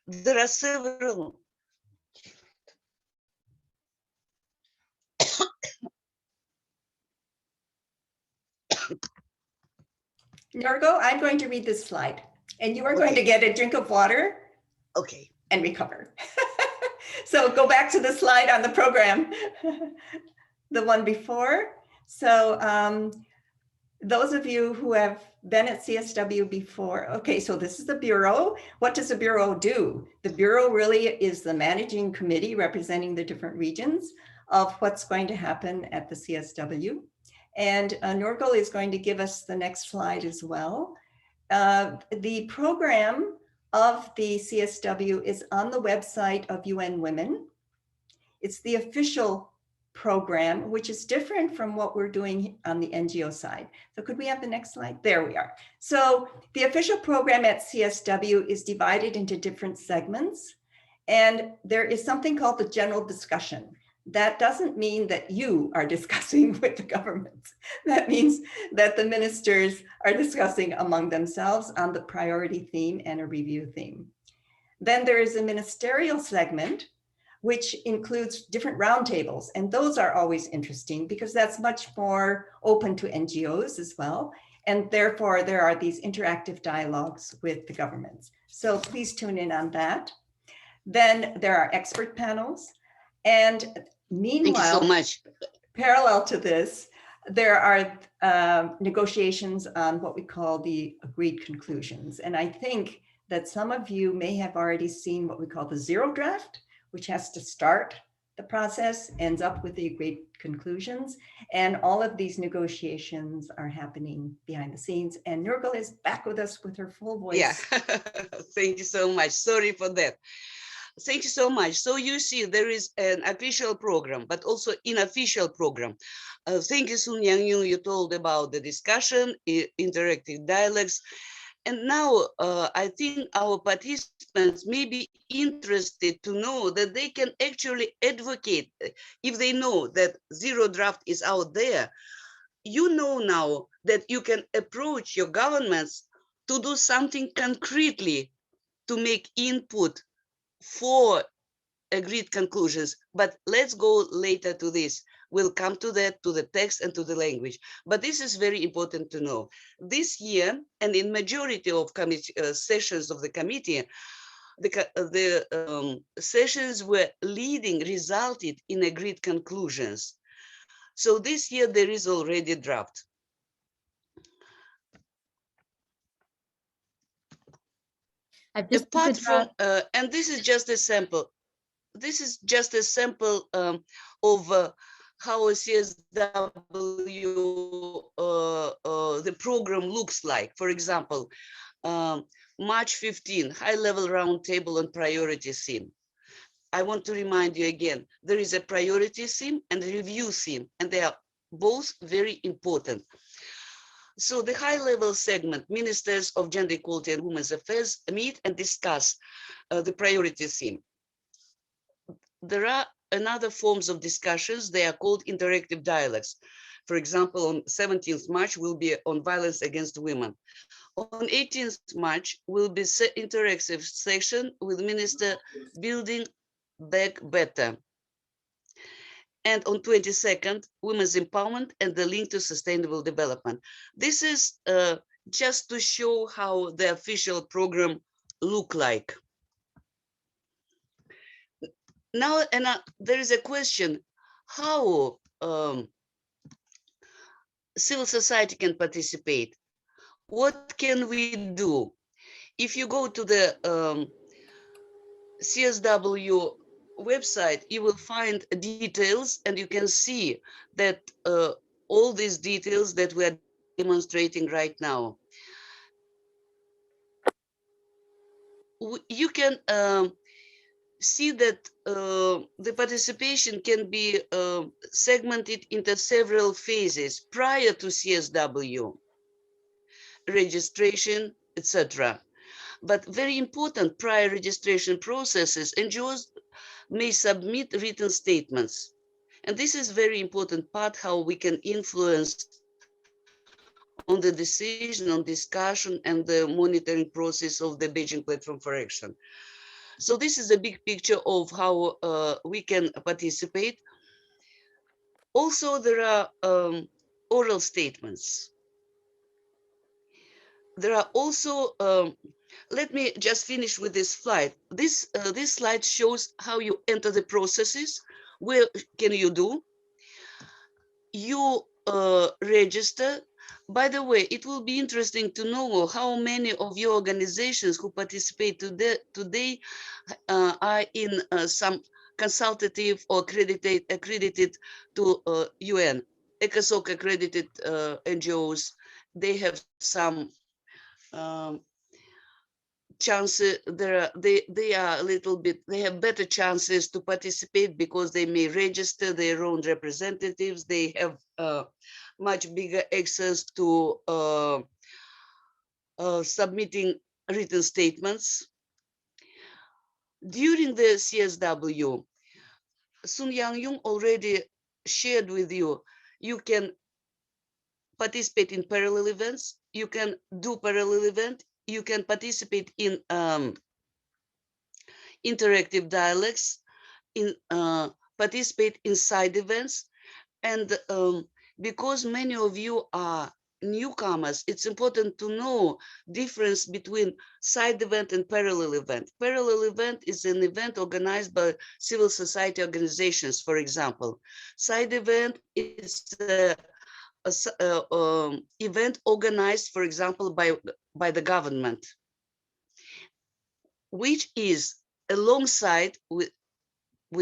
There are several. Nurgal, I'm going to read this slide, and you are going to get a drink of water. Okay. And recover. So go back to the slide on the program, the one before. So those of you who have been at CSW before, okay, so this is the Bureau. What does the Bureau do? The Bureau really is the managing committee representing the different regions of what's going to happen at the CSW. And Nurgal is going to give us the next slide as well. The program of the CSW is on the website of UN Women. It's the official program, which is different from what we're doing on the NGO side. So could we have the next slide? There we are. So the official program at CSW is divided into different segments. And there is something called the general discussion. That doesn't mean that you are discussing with the government. That means that the ministers are discussing among themselves on the priority theme and a review theme. Then there is a ministerial segment, which includes different roundtables. And those are always interesting because that's much more open to NGOs as well. And therefore, there are these interactive dialogues with the governments. So please tune in on that. Then there are expert panels. And meanwhile, thank you so much. Parallel to this, there are negotiations on what we call the agreed conclusions. And I think that some of you may have already seen what we call the zero draft, which has to start the process, ends up with the agreed conclusions. And all of these negotiations are happening behind the scenes. And Nurgal is back with us with her full voice. Yeah, thank you so much. Sorry for that. Thank you so much. So you see, there is an official program, but also unofficial program. Thank you, Sun Yang. You told about the discussion, interactive dialogues. And now I think our participants may be interested to know that they can actually advocate if they know that zero draft is out there. You know now that you can approach your governments to do something concretely to make input for agreed conclusions, but let's go later to this. We'll come to that, to the text and to the language. But this is very important to know. This year, and in majority of sessions of the committee, the sessions were leading, resulted in agreed conclusions. So this year there is already a draft. Apart from, and this is just a sample. This is just a sample of how a CSW, the program looks like. For example, March 15, high-level roundtable on priority theme. I want to remind you again, there is a priority theme and a review theme, and they are both very important. So the high-level segment, Ministers of Gender Equality and Women's Affairs meet and discuss the priority theme. There are another forms of discussions. They are called interactive dialogues. For example, on 17th March will be on violence against women. On 18th March will be interactive session with Minister Building Back Better. And on 22nd, women's empowerment and the link to sustainable development. This is just to show how the official program look like. Now, there is a question, how civil society can participate? What can we do? If you go to the CSW website, you will find details, and you can see that all these details that we are demonstrating right now. You can see that the participation can be segmented into several phases prior to CSW, registration, etc. But very important, prior registration processes, NGOs may submit written statements. And this is very important part, how we can influence on the decision, on discussion, and the monitoring process of the Beijing Platform for Action. So this is a big picture of how we can participate. Also, there are oral statements. There are also, let me just finish with this slide. This slide shows how you enter the processes. Where can you do? You register. By the way, it will be interesting to know how many of your organizations who participate today are in some consultative or accredited to UN. ECOSOC accredited NGOs, they have some chances, they are a little bit, they have better chances to participate because they may register their own representatives. They have much bigger access to submitting written statements. During the CSW, Sun Yang Yung already shared with you, you can participate in parallel events, you can do parallel event, you can participate in interactive dialogues, in participate in side events. And because many of you are newcomers, it's important to know difference between side event and parallel event. Parallel event is an event organized by civil society organizations, for example. Side event is event organized, for example, by the government, which is alongside with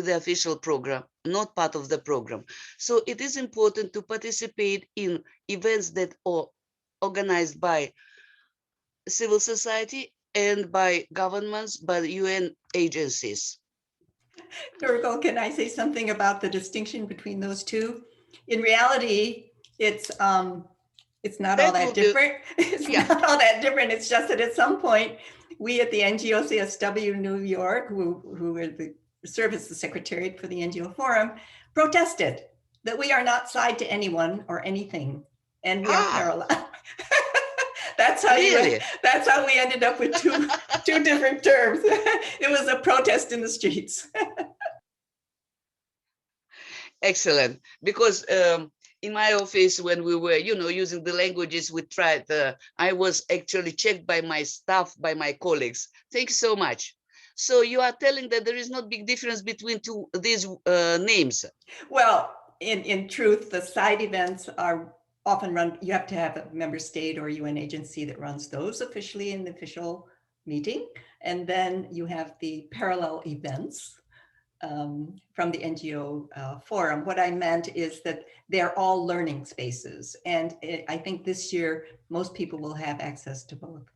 the official program, not part of the program. So it is important to participate in events that are organized by civil society and by governments, by UN agencies. Nurgal, can I say something about the distinction between those two? In reality, it's not all that different. It's not all that different. It's just that at some point, we at the NGO CSW New York, who are the serve as the secretariat for the NGO Forum, protested that we are not side to anyone or anything, and we are parallel. That's how that's how we ended up with two different terms. It was a protest in the streets. Excellent, because in my office, when we were, using the languages we tried, I was actually checked by my staff, by my colleagues. Thank you so much. So you are telling that there is not big difference between these names? Well, in truth, the side events are often run, you have to have a member state or UN agency that runs those officially in the official meeting. And then you have the parallel events from the NGO forum. What I meant is that they're all learning spaces. And I think this year, most people will have access to both.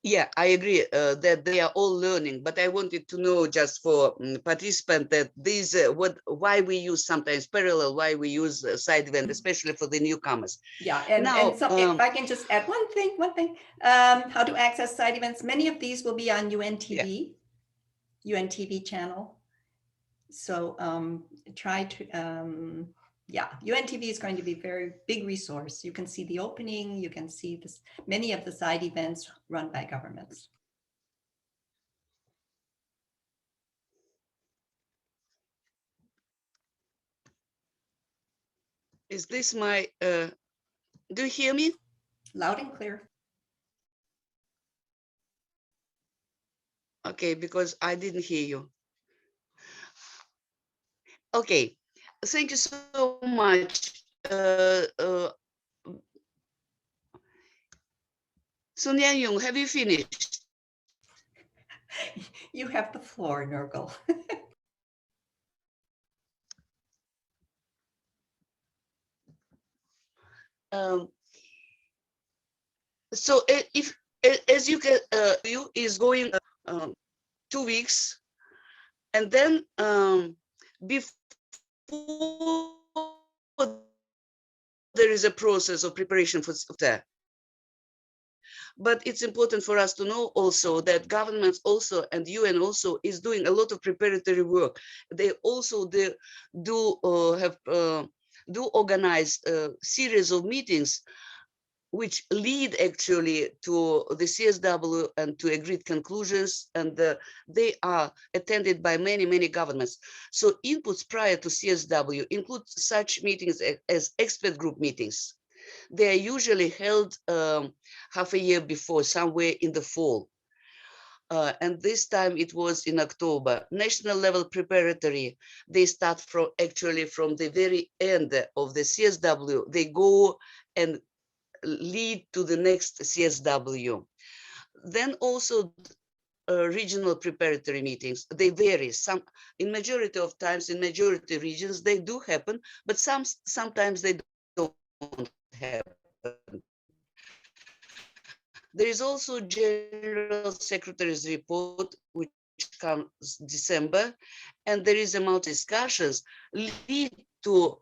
Yeah, I agree that they are all learning, but I wanted to know just for participants that these, why we use sometimes parallel, why we use side event, especially for the newcomers. Yeah, and if I can just add one thing, how to access side events. Many of these will be on UNTV, UNTV channel. So try to, UNTV is going to be a very big resource. You can see the opening, you can see this, many of the side events run by governments. Is this my, do you hear me? Loud and clear. Okay, because I didn't hear you. Okay, thank you so much. Sun Yang, have you finished? You have the floor, Nurgal. So if, as you can, you is going 2 weeks, and then before there is a process of preparation for that. But it's important for us to know also that governments also and UN also is doing a lot of preparatory work. They also do organize a series of meetings which lead actually to the CSW and to agreed conclusions, and they are attended by many governments. So inputs prior to CSW include such meetings as expert group meetings. They are usually held half a year before, somewhere in the fall. And this time it was in October. National level preparatory, they start from the very end of the CSW. They go and lead to the next CSW. Then also regional preparatory meetings, they vary. Some, in majority of times, in majority regions, they do happen, but sometimes they don't happen. There is also General Secretary's report, which comes December, and there is amount of discussions lead to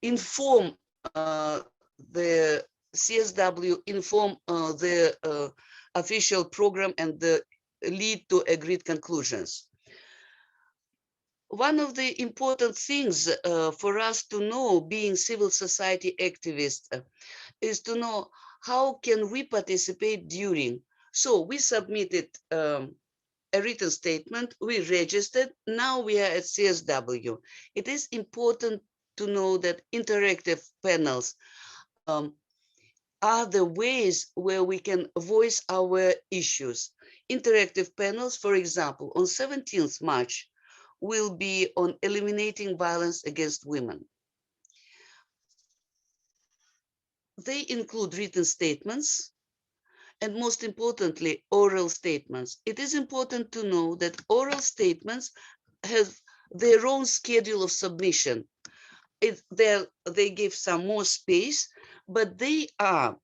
inform the CSW, inform the official program, and lead to agreed conclusions. One of the important things for us to know, being civil society activists, is to know how can we participate during. So we submitted a written statement, we registered, now we are at CSW. It is important to know that interactive panels are the ways where we can voice our issues. Interactive panels, for example, on 17th March, will be on eliminating violence against women. They include written statements and, most importantly, oral statements. It is important to know that oral statements have their own schedule of submission. They give some more space, but they are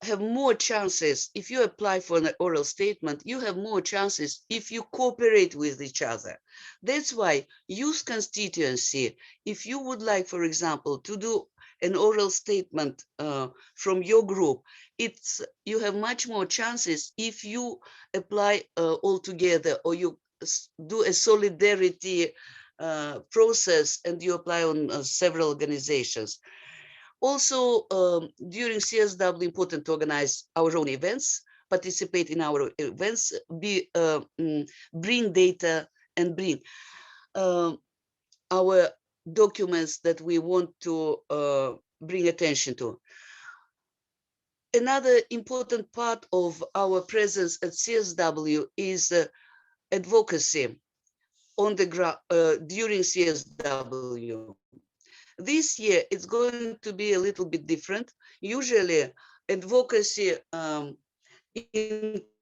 have more chances. If you apply for an oral statement, you have more chances if you cooperate with each other. That's why youth constituency, if you would like, for example, to do an oral statement from your group, you have much more chances if you apply all together, or you do a solidarity process and you apply on several organizations. Also, during CSW, important to organize our own events, participate in our events, bring data, and bring our documents that we want to bring attention to. Another important part of our presence at CSW is advocacy on the ground during CSW. This year, it's going to be a little bit different. Usually, advocacy includes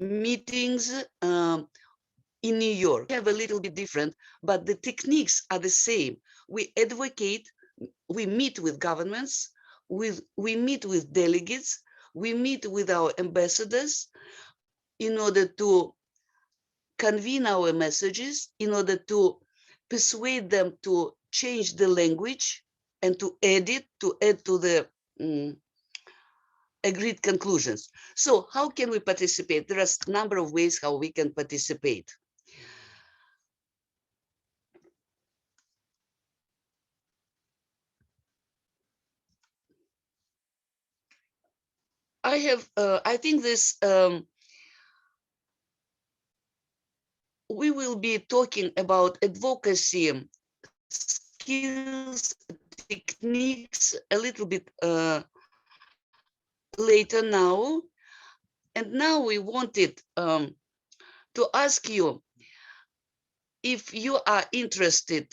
meetings in New York. We have a little bit different, but the techniques are the same. We advocate, we meet with governments, we meet with delegates, we meet with our ambassadors in order to convene our messages, in order to persuade them to change the language and to add to the agreed conclusions. So how can we participate? There are a number of ways how we can participate. I think this, we will be talking about advocacy skills, techniques a little bit later now. And now we wanted to ask you if you are interested,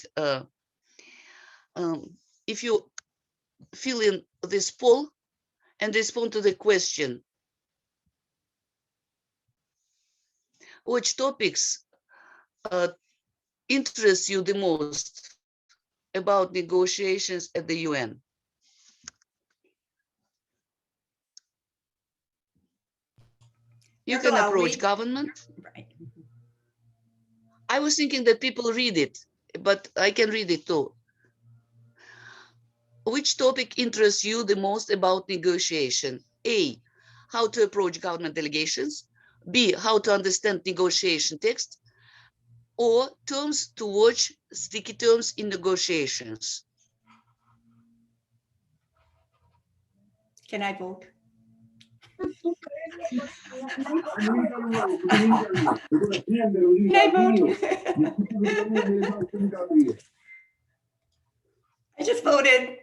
if you fill in this poll and respond to the question, which topics interest you the most about negotiations at the UN? You can approach government. Right. I was thinking that people read it, but I can read it too. Which topic interests you the most about negotiation? A, how to approach government delegations. B, how to understand negotiation text. Or terms to watch, sticky terms in negotiations. Can I vote? Can I vote? I just voted.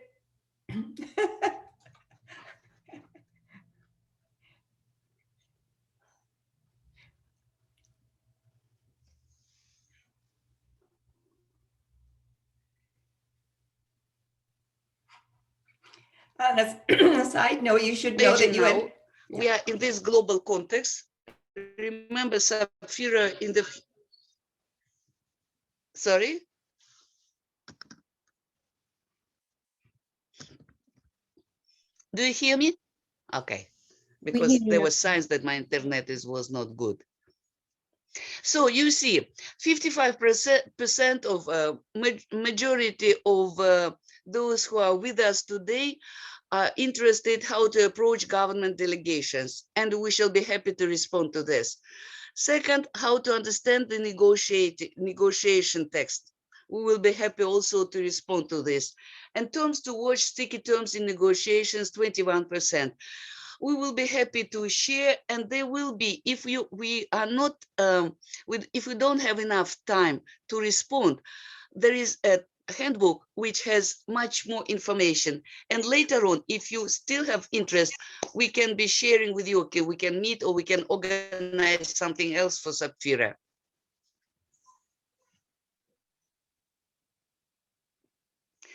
On a side note, you should know that now, we are in this global context. Remember Sapphira in the, sorry? Do you hear me? Okay, because there were signs that my internet was not good. So you see, 55% of majority of those who are with us today are interested how to approach government delegations, and we shall be happy to respond to this. Second, how to understand the negotiation text. We will be happy also to respond to this. And terms to watch, sticky terms in negotiations, 21%. We will be happy to share, and there will be, if we are not, if we don't have enough time to respond, there is a handbook which has much more information. And later on, if you still have interest, we can be sharing with you. Okay, we can meet or we can organize something else for Sapphira.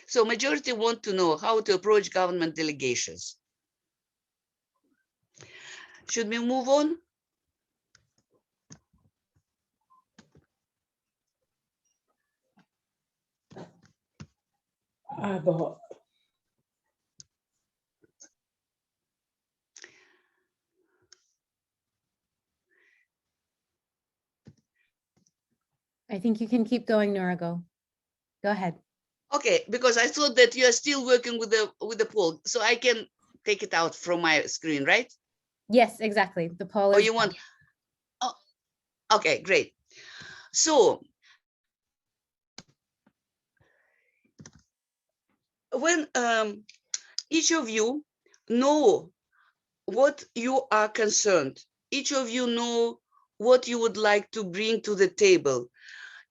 So majority want to know how to approach government delegations. Should we move on? I think you can keep going, Nurgal. Go ahead. Okay, because I thought that you are still working with the poll, so I can take it out from my screen, right? Yes, exactly. The poll is. Or you want? Oh, okay, great. So when each of you know what you are concerned, each of you know what you would like to bring to the table.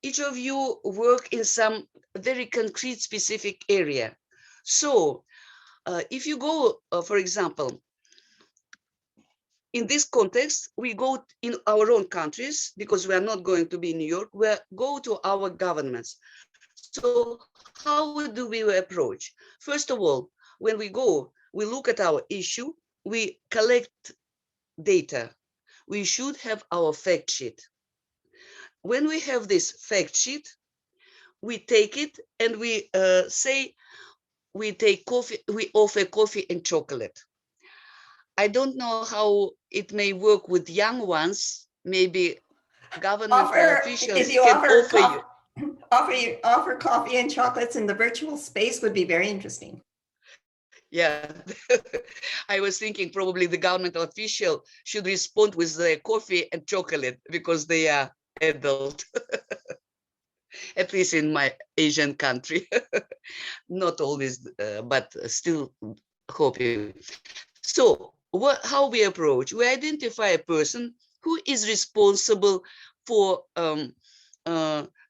Each of you work in some very concrete, specific area. So if you go, for example, in this context, we go in our own countries, because we are not going to be in New York, we go to our governments. So how do we approach? First of all, when we go, we look at our issue, we collect data. We should have our fact sheet. When we have this fact sheet, we take it and we say, we take coffee, we offer coffee and chocolate. I don't know how it may work with young ones. Maybe government officials if you can offer coffee and chocolates in the virtual space would be very interesting. Yeah, I was thinking probably the government official should respond with the coffee and chocolate because they are adult, at least in my Asian country. Not always, but still hoping. So how we approach? We identify a person who is responsible for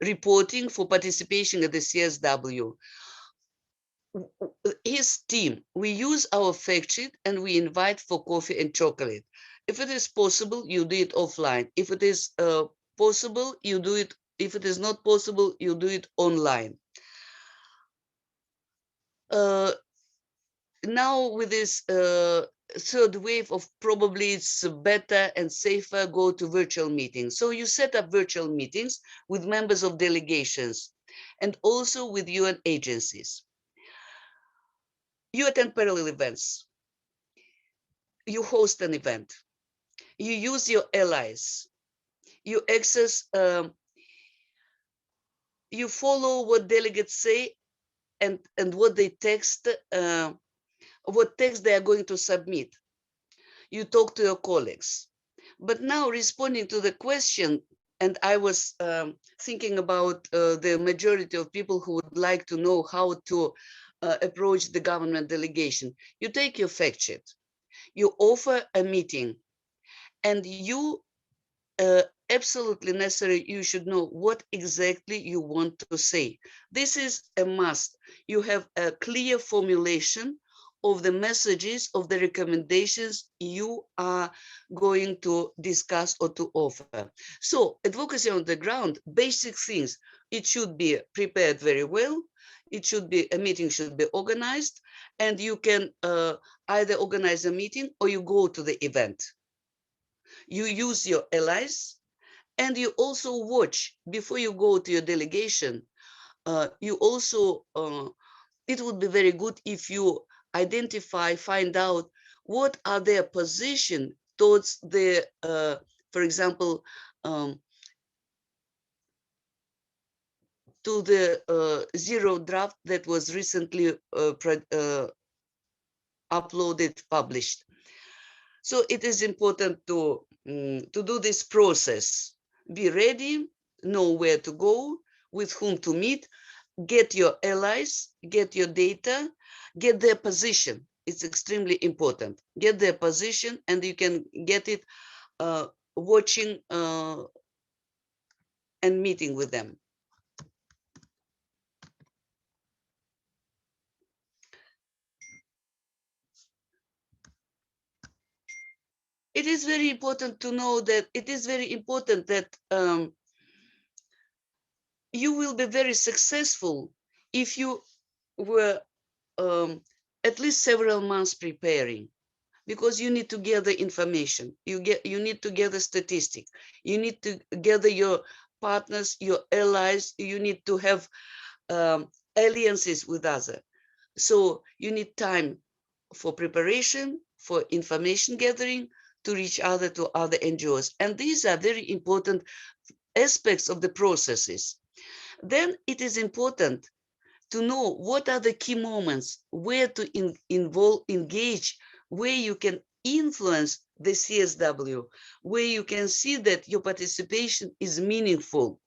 reporting, for participation at the CSW. His team, we use our fact sheet and we invite for coffee and chocolate. If it is possible, you do it offline. If it is possible, you do it. If it is not possible, you do it online. Now with this third wave of probably it's better and safer go to virtual meetings. So you set up virtual meetings with members of delegations and also with UN agencies. You attend parallel events. You host an event. You use your allies. You access, you follow what delegates say and what they text, what text they are going to submit. You talk to your colleagues. But now responding to the question, and I was thinking about the majority of people who would like to know how to approach the government delegation. You take your fact sheet, you offer a meeting, and you absolutely necessary, you should know what exactly you want to say. This is a must. You have a clear formulation of the messages, of the recommendations you are going to discuss or to offer. So advocacy on the ground, basic things, it should be prepared very well. It should be, a meeting should be organized, and you can either organize a meeting or you go to the event. You use your allies, and you also watch before you go to your delegation. You also, it would be very good if you identify, find out what are their position towards the, for example, to the zero draft that was recently uploaded, published. So it is important to do this process. Be ready, know where to go, with whom to meet, get your allies, get your data, get their position. It's extremely important. Get their position, and you can get it watching and meeting with them. It is very important to know that you will be very successful if you were at least several months preparing, because you need to gather information, you need to gather statistics, you need to gather your partners, your allies, you need to have alliances with others. So you need time for preparation, for information gathering, to reach to other NGOs. And these are very important aspects of the processes. Then it is important to know what are the key moments, where to engage, where you can influence the CSW, where you can see that your participation is meaningful.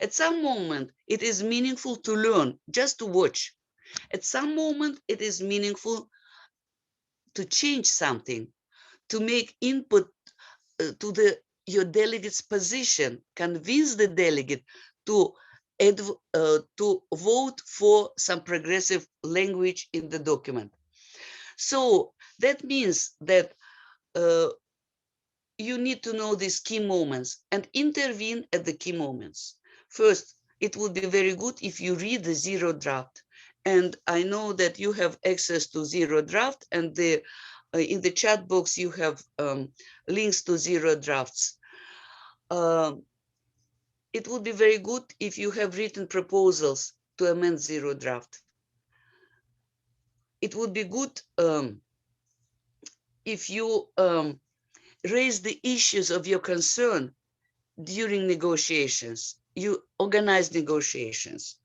At some moment, it is meaningful to learn, just to watch. At some moment, it is meaningful to change something, to make input to your delegate's position, convince the delegate to vote for some progressive language in the document. So that means that you need to know these key moments and intervene at the key moments. First, it would be very good if you read the zero draft. And I know that you have access to zero draft, and in the chat box you have links to zero drafts. It would be very good if you have written proposals to amend zero draft. It would be good if you raise the issues of your concern during negotiations. You organize negotiations.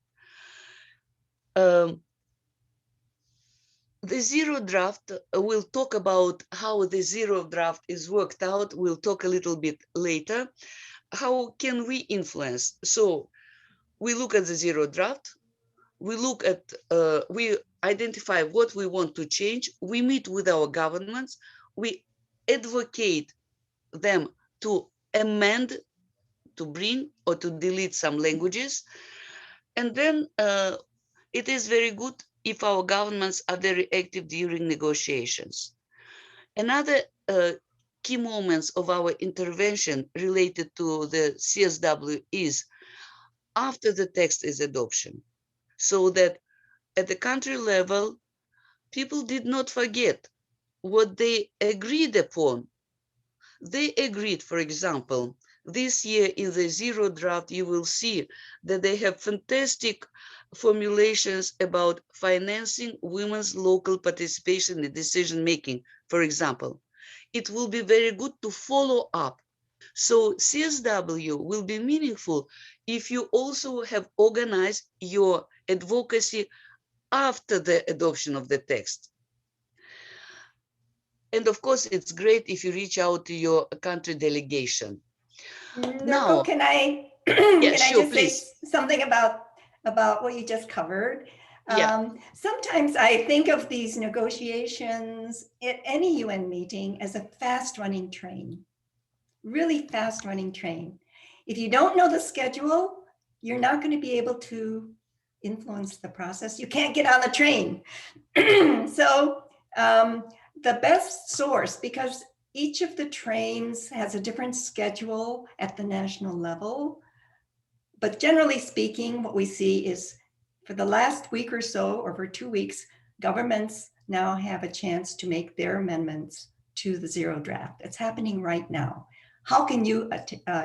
The zero draft, we'll talk about how the zero draft is worked out. We'll talk a little bit later. How can we influence? So we look at the zero draft. We look at, we identify what we want to change. We meet with our governments. We advocate them to amend, to bring or to delete some languages. And then it is very good if our governments are very active during negotiations. Another key moments of our intervention related to the CSW is after the text is adoption, so that at the country level, people did not forget what they agreed upon. They agreed, for example, this year in the zero draft, you will see that they have fantastic formulations about financing women's local participation in decision-making, for example. It will be very good to follow up. So CSW will be meaningful if you also have organized your advocacy after the adoption of the text. And of course, it's great if you reach out to your country delegation. Nurgal, can I just say something about what you just covered? Yeah. Sometimes I think of these negotiations at any UN meeting as a fast-running train, really fast-running train. If you don't know the schedule, you're not going to be able to influence the process. You can't get on the train. So the best source, because each of the trains has a different schedule at the national level. But generally speaking, what we see is for the last week or so, or for 2 weeks, governments now have a chance to make their amendments to the zero draft. It's happening right now. How can you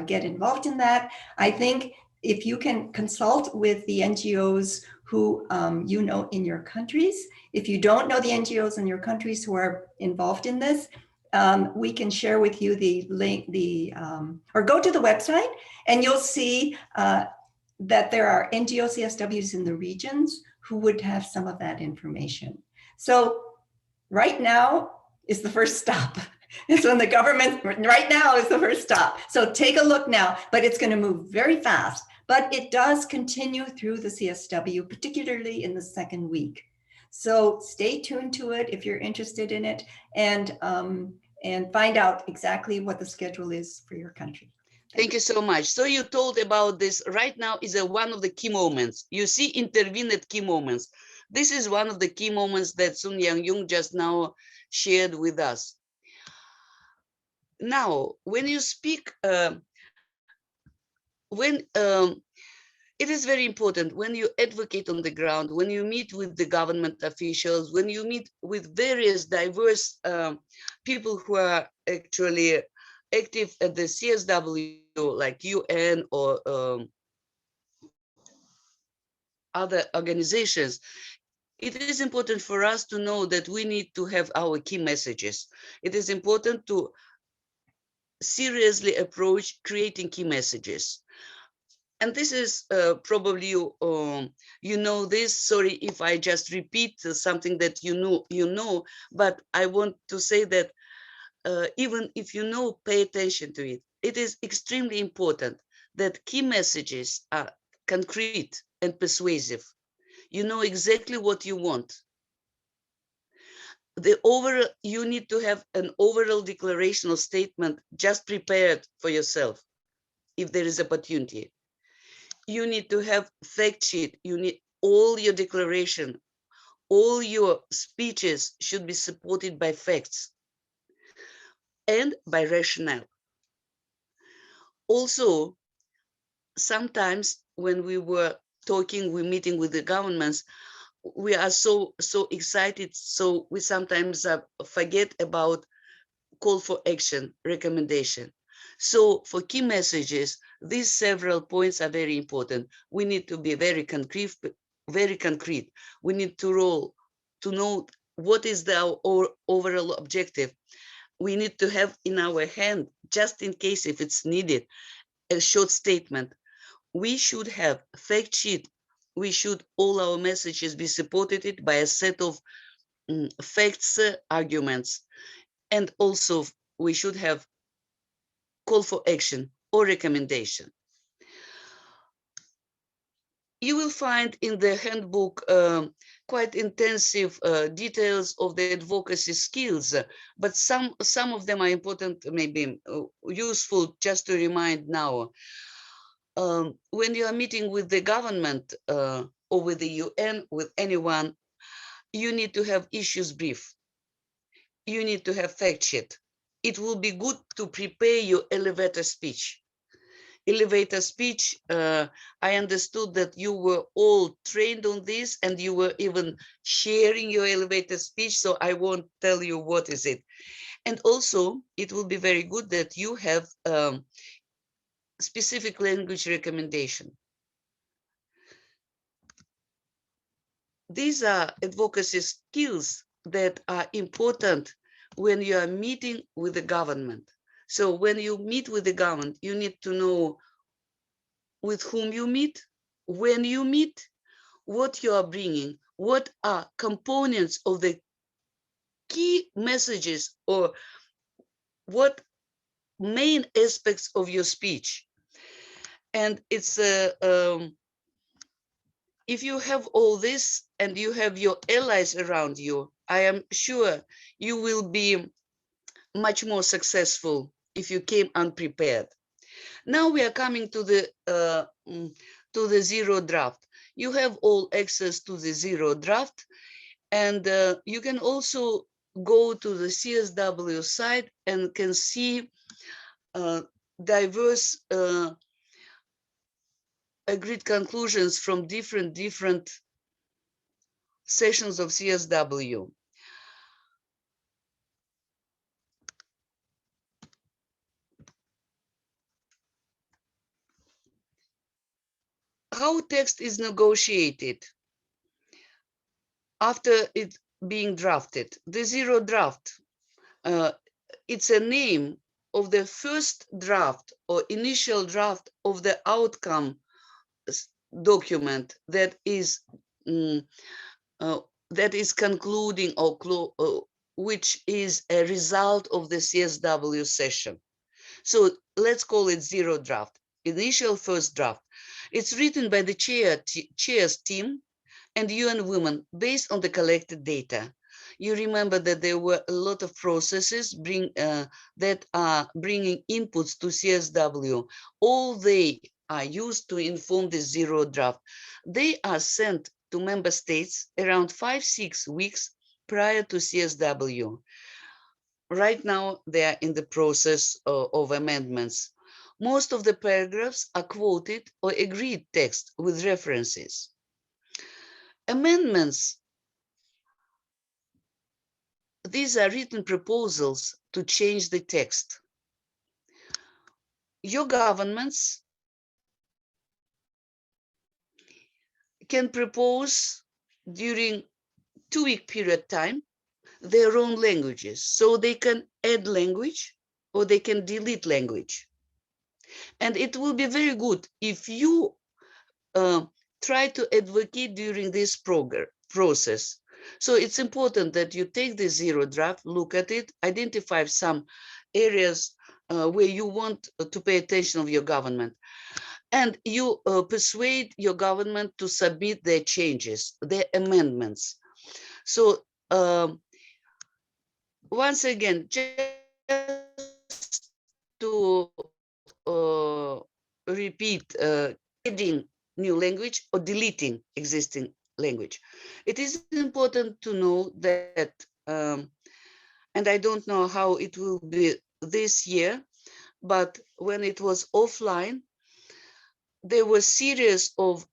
get involved in that? I think if you can consult with the NGOs who you know in your countries. If you don't know the NGOs in your countries who are involved in this, we can share with you the link, or go to the website and you'll see that there are NGO CSWs in the regions who would have some of that information. So right now is the first stop. It's when the government, right now is the first stop. So take a look now, but it's going to move very fast. But it does continue through the CSW, particularly in the second week. So stay tuned to it if you're interested in it, and find out exactly what the schedule is for your country. Thank you so much. So you told about this right now is one of the key moments. You see, intervene at key moments. This is one of the key moments that Sun Yang Jung just now shared with us. Now, when you speak, it is very important when you advocate on the ground, when you meet with the government officials, when you meet with various diverse people who are actually active at the CSW, like UN or other organizations, it is important for us to know that we need to have our key messages. It is important to seriously approach creating key messages. And this is probably you know this. Sorry if I just repeat something that you know, but I want to say that even if you know, pay attention to it. It is extremely important that key messages are concrete and persuasive. You know exactly what you want. You need to have an overall declarational statement just prepared for yourself if there is opportunity. You need to have fact sheet. You need all your declaration, all your speeches should be supported by facts and by rationale. Also, sometimes when we're meeting with the governments, we are so excited, so we sometimes forget about call for action, recommendation. So for key messages, these several points are very important. We need to be very concrete, We need to know what is our overall objective. We need to have in our hand, just in case if it's needed, a short statement. We should have fact sheet. We should all our messages be supported by a set of facts, arguments, and also we should have call for action or recommendation. You will find in the handbook quite intensive details of the advocacy skills, but some of them are important, maybe useful just to remind now. When you are meeting with the government or with the UN, with anyone, you need to have issues brief. You need to have fact sheet. It will be good to prepare your elevator speech. Elevator speech, I understood that you were all trained on this and you were even sharing your elevator speech, so I won't tell you what is it. And also, it will be very good that you have specific language recommendation. These are advocacy skills that are important when you are meeting with the government. So when you meet with the government, you need to know with whom you meet, when you meet, what you are bringing, what are components of the key messages or what main aspects of your speech. And it's if you have all this and you have your allies around you, I am sure you will be much more successful if you came unprepared. Now we are coming to the zero draft. You have all access to the zero draft, and you can also go to the CSW site and can see diverse agreed conclusions from different sessions of CSW. How text is negotiated? after it being drafted. The zero draft, it's a name of the first draft or initial draft of the outcome document that is concluding or which is a result of the CSW session. So let's call it zero draft, initial first draft. It's written by the chair's team and UN Women based on the collected data. You remember that there were a lot of processes that are bringing inputs to CSW. All they are used to inform the zero draft. They are sent to member states around 5-6 weeks prior to CSW. Right now, they are in the process of amendments. Most of the paragraphs are quoted or agreed text with references. Amendments. These are written proposals to change the text. Your governments can propose during 2-week period time their own languages. So they can add language or they can delete language. And it will be very good if you try to advocate during this process. So it's important that you take the zero draft, look at it, identify some areas where you want to pay attention of your government. And you persuade your government to submit their changes, their amendments. So once again, just to repeat, adding new language or deleting existing language. It is important to know that, and I don't know how it will be this year, but when it was offline, there were series of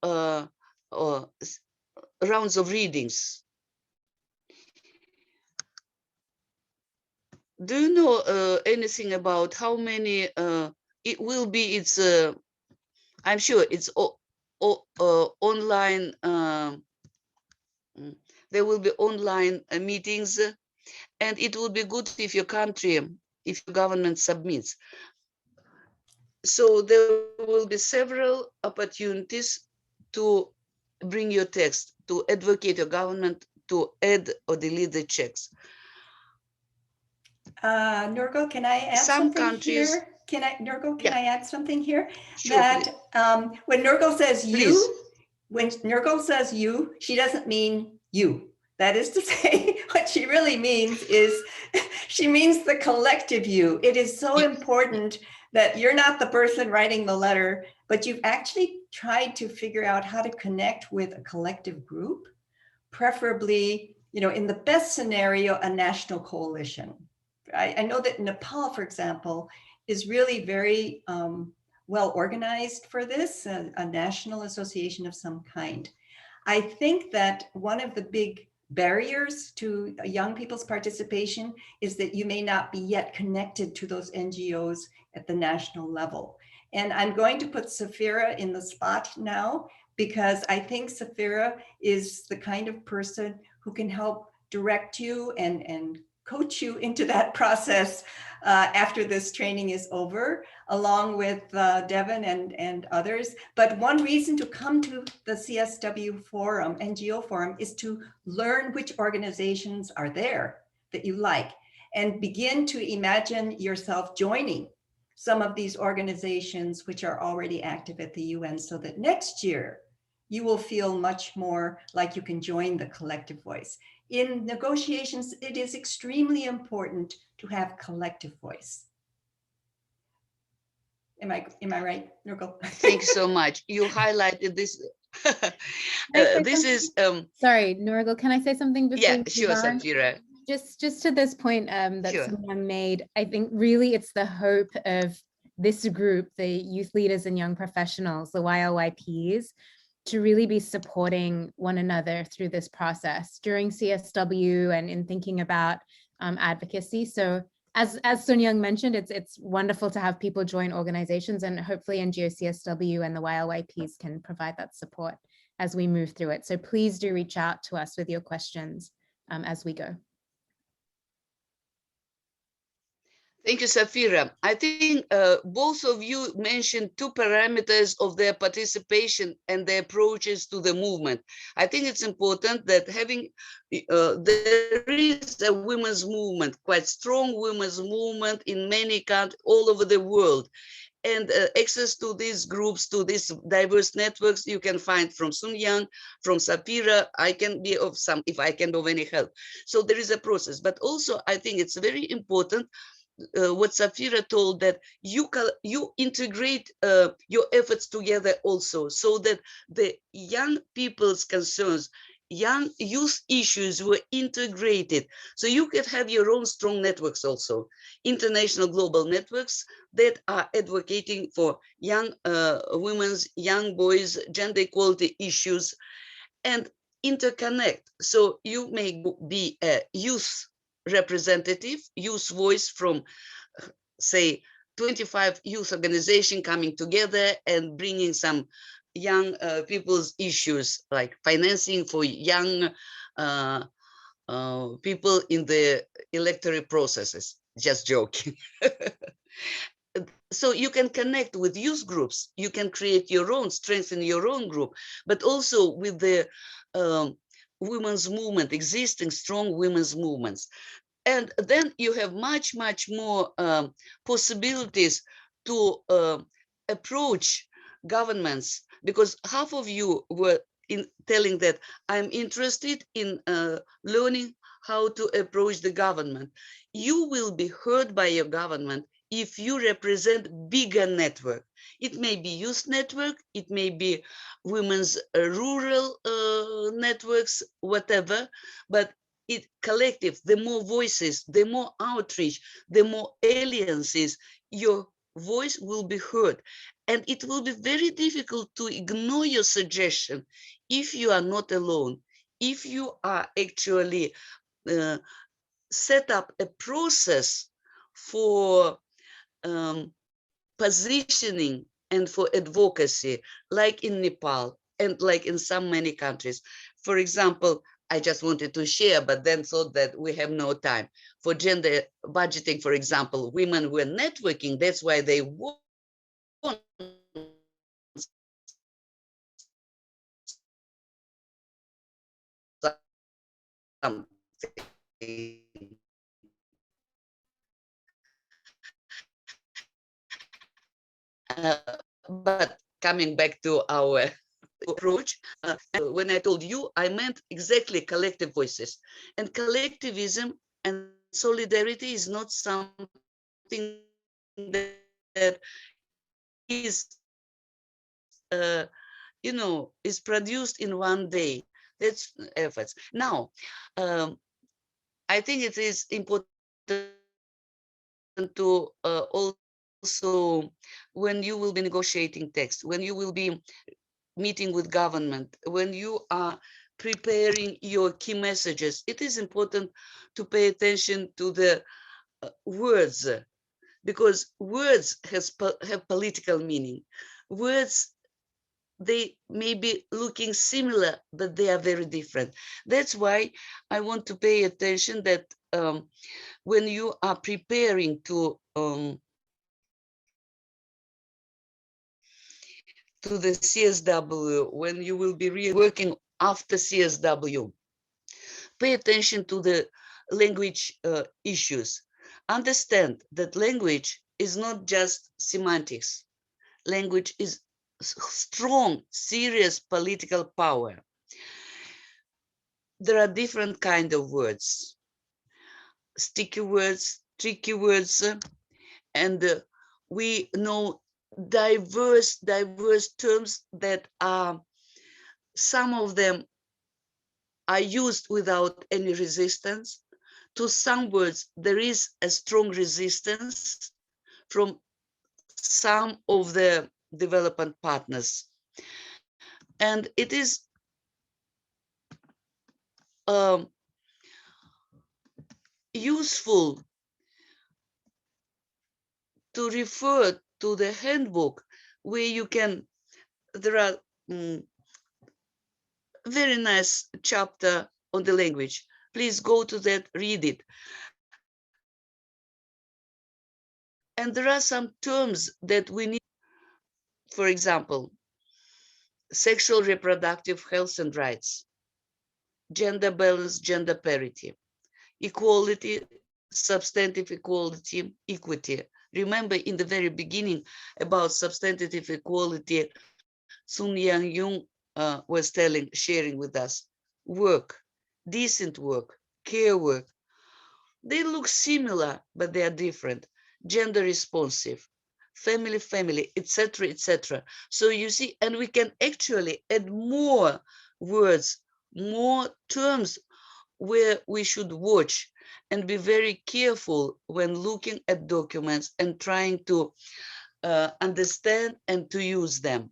rounds of readings. Do you know anything about how many it will be? It's I'm sure it's online. There will be online meetings, and it will be good if your country, if your government submits. So there will be several opportunities to bring your text, to advocate your government to add or delete the checks. Nurgal, can I add something here? Nurgal, can I add something here? Sure, that when Nurgal says you, she doesn't mean you. That is to say, what she really means is she means the collective you. It is so important that you're not the person writing the letter, but you've actually tried to figure out how to connect with a collective group, preferably, in the best scenario, a national coalition. I know that Nepal, for example, is really very well organized for this, a national association of some kind. I think that one of the big barriers to young people's participation is that you may not be yet connected to those NGOs at the national level. And I'm going to put Safira in the spot now, because I think Safira is the kind of person who can help direct you and coach you into that process after this training is over, along with Devin and others. But one reason to come to the CSW forum, NGO forum, is to learn which organizations are there that you like, and begin to imagine yourself joining some of these organizations which are already active at the UN, so that next year you will feel much more like you can join the collective voice. In negotiations, it is extremely important to have collective voice. Am I right, Nurgal? Thank you so much. You highlighted this. This is sorry, Nurgal, can I say something before? Yeah, sure, Safira. Just to this point that Sure. Someone made, I think really it's the hope of this group, the youth leaders and young professionals, the YLYPs, to really be supporting one another through this process during CSW and in thinking about advocacy. So as Sun Young mentioned, it's wonderful to have people join organizations, and hopefully NGO CSW and the YLYPs can provide that support as we move through it. So please do reach out to us with your questions as we go. Thank you, Safira. I think both of you mentioned two parameters of their participation and their approaches to the movement. I think it's important that having, there is a women's movement, quite strong women's movement in many countries all over the world. And access to these groups, to these diverse networks, you can find from Sun Yang, from Safira. I can be of some, if I can be of any help. So there is a process, but also I think it's very important what Safira told, that you integrate your efforts together also, so that the young people's concerns, young youth issues were integrated. So you could have your own strong networks also, international global networks that are advocating for young women's, young boys, gender equality issues, and interconnect. So you may be a youth representative, youth voice from, say, 25 youth organization coming together and bringing some young people's issues, like financing for young people in the electoral processes. Just joking. So you can connect with youth groups, you can create your own, strengthen your own group, but also with the women's movement, existing strong women's movements. And then you have much, much more possibilities to approach governments, because half of you were telling that I'm interested in learning how to approach the government. You will be heard by your government if you represent bigger network. It may be youth network, it may be women's rural networks, whatever, but it collective, the more voices, the more outreach, the more alliances, your voice will be heard. And it will be very difficult to ignore your suggestion if you are not alone, if you are actually set up a process for positioning and for advocacy, like in Nepal and like in so many countries. For example, I just wanted to share, but then thought that we have no time. For gender budgeting, for example, women were networking, that's why they won something. But coming back to our approach, when I told you, I meant exactly collective voices. And collectivism and solidarity is not something that is, is produced in one day. That's efforts. Now, I think it is important to also, when you will be negotiating text, when you will be meeting with government, when you are preparing your key messages, it is important to pay attention to the words, because words have political meaning. Words, they may be looking similar, but they are very different. That's why I want to pay attention that when you are preparing to the CSW, when you will be really working after CSW, pay attention to the language issues. Understand that language is not just semantics. Language is strong, serious political power. There are different kinds of words, sticky words, tricky words, and we know diverse terms that are, some of them are used without any resistance. To some words, there is a strong resistance from some of the development partners. And it is useful to refer to the handbook, where you can, there are very nice chapter on the language. Please go to that, read it. And there are some terms that we need, for example, sexual reproductive health and rights, gender balance, gender parity, equality, substantive equality, equity. Remember in the very beginning about substantive equality, Sun Yang Yung was sharing with us, work, decent work, care work. They look similar, but they are different. Gender responsive, family, etc., etc. So you see, and we can actually add more words, more terms where we should watch and be very careful when looking at documents and trying to understand and to use them.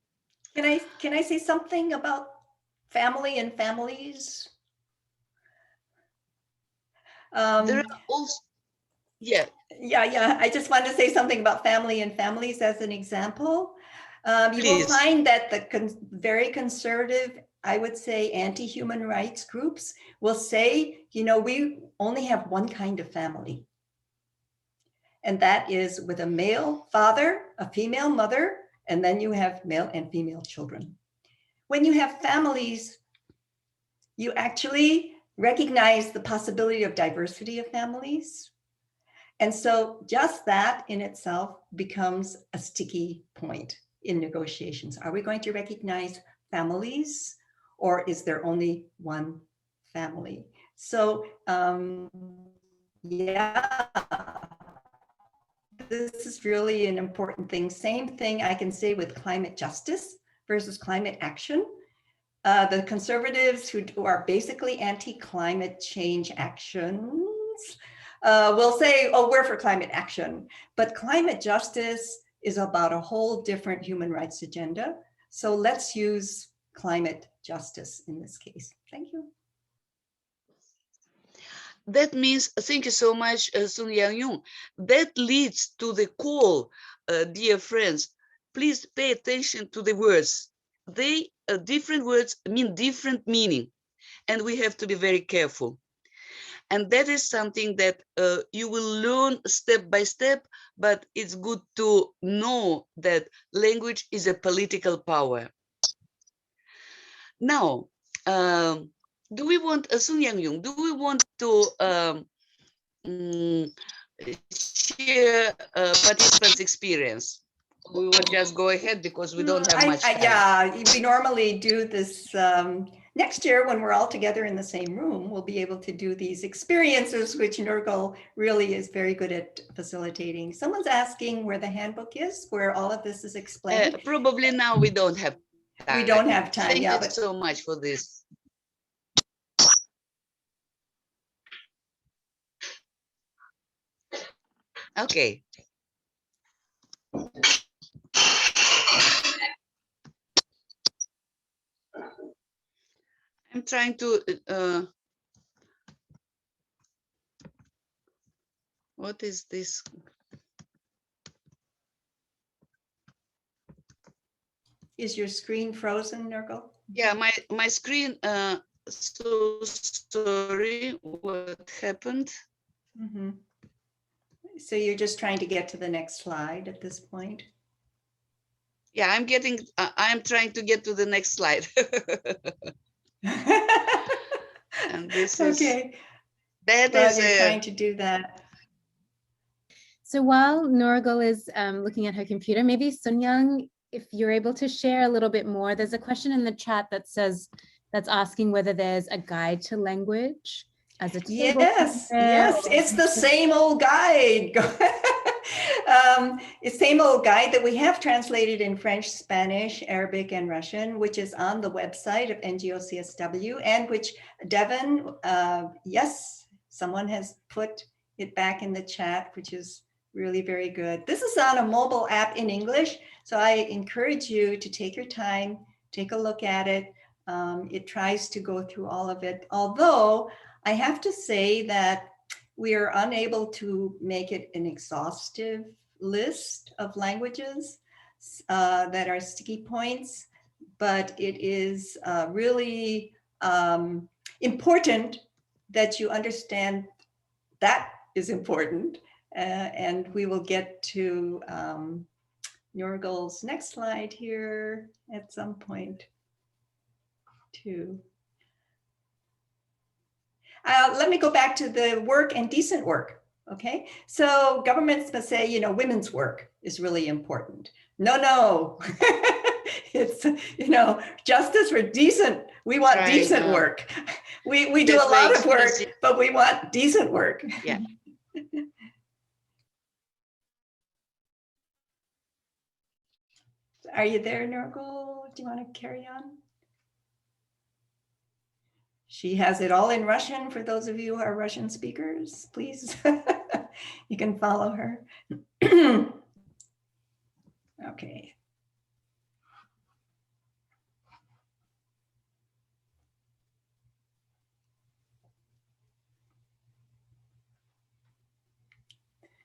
Can I say something about family and families? There are also, yeah. Yeah. I just want to say something about family and families as an example. You will Please. find that the very conservative, I would say, anti-human rights groups will say, you know, we only have one kind of family. And that is with a male father, a female mother, and then you have male and female children. When you have families, you actually recognize the possibility of diversity of families. And so just that in itself becomes a sticky point in negotiations. Are we going to recognize families, or is there only one family? So yeah, this is really an important thing. Same thing I can say with climate justice versus climate action. The conservatives who are basically anti-climate change actions will say, oh, we're for climate action. But climate justice is about a whole different human rights agenda. So let's use climate justice in this case. Thank you. That means, thank you so much, Sun Yang Yung. That leads to the call, dear friends, please pay attention to the words. They, different words mean different meaning, and we have to be very careful. And that is something that you will learn step by step, but it's good to know that language is a political power. Now, do we want, Sun Yang Yung, do we want to share participants' experience? We will just go ahead because we don't have much time. Yeah, we normally do this next year when we're all together in the same room. We'll be able to do these experiences, which Nurgal really is very good at facilitating. Someone's asking where the handbook is, where all of this is explained. Probably now we don't have time. We don't have time. Thank you so much for this. Okay. I'm trying to, what is this? Is your screen frozen, Nurgal? Yeah, my screen, so sorry, what happened? Mm-hmm. So you're just trying to get to the next slide at this point? Yeah, I'm trying to get to the next slide. And this is, okay. That well, is you're trying to do that. So while Nurgal is looking at her computer, maybe Sun Yang, if you're able to share a little bit more, there's a question in the chat that says, that's asking whether there's a guide to language as a table. Yes, it's the same old guide. It's the same old guide that we have translated in French, Spanish, Arabic, and Russian, which is on the website of NGO CSW, and which Devin, yes, someone has put it back in the chat, which is really very good. This is on a mobile app in English, so I encourage you to take your time, take a look at it. It tries to go through all of it, although I have to say that we are unable to make it an exhaustive list of languages that are sticky points, but it is really important that you understand that is important. And we will get to Nurgal's next slide here at some point too. Let me go back to the work and decent work. Okay, so governments must say, you know, women's work is really important. No, it's, you know, justice for decent. We want decent work. We do a lot of work, but we want decent work. Yeah. Are you there, Nurgal? Do you want to carry on? She has it all in Russian. For those of you who are Russian speakers, please, you can follow her. Okay.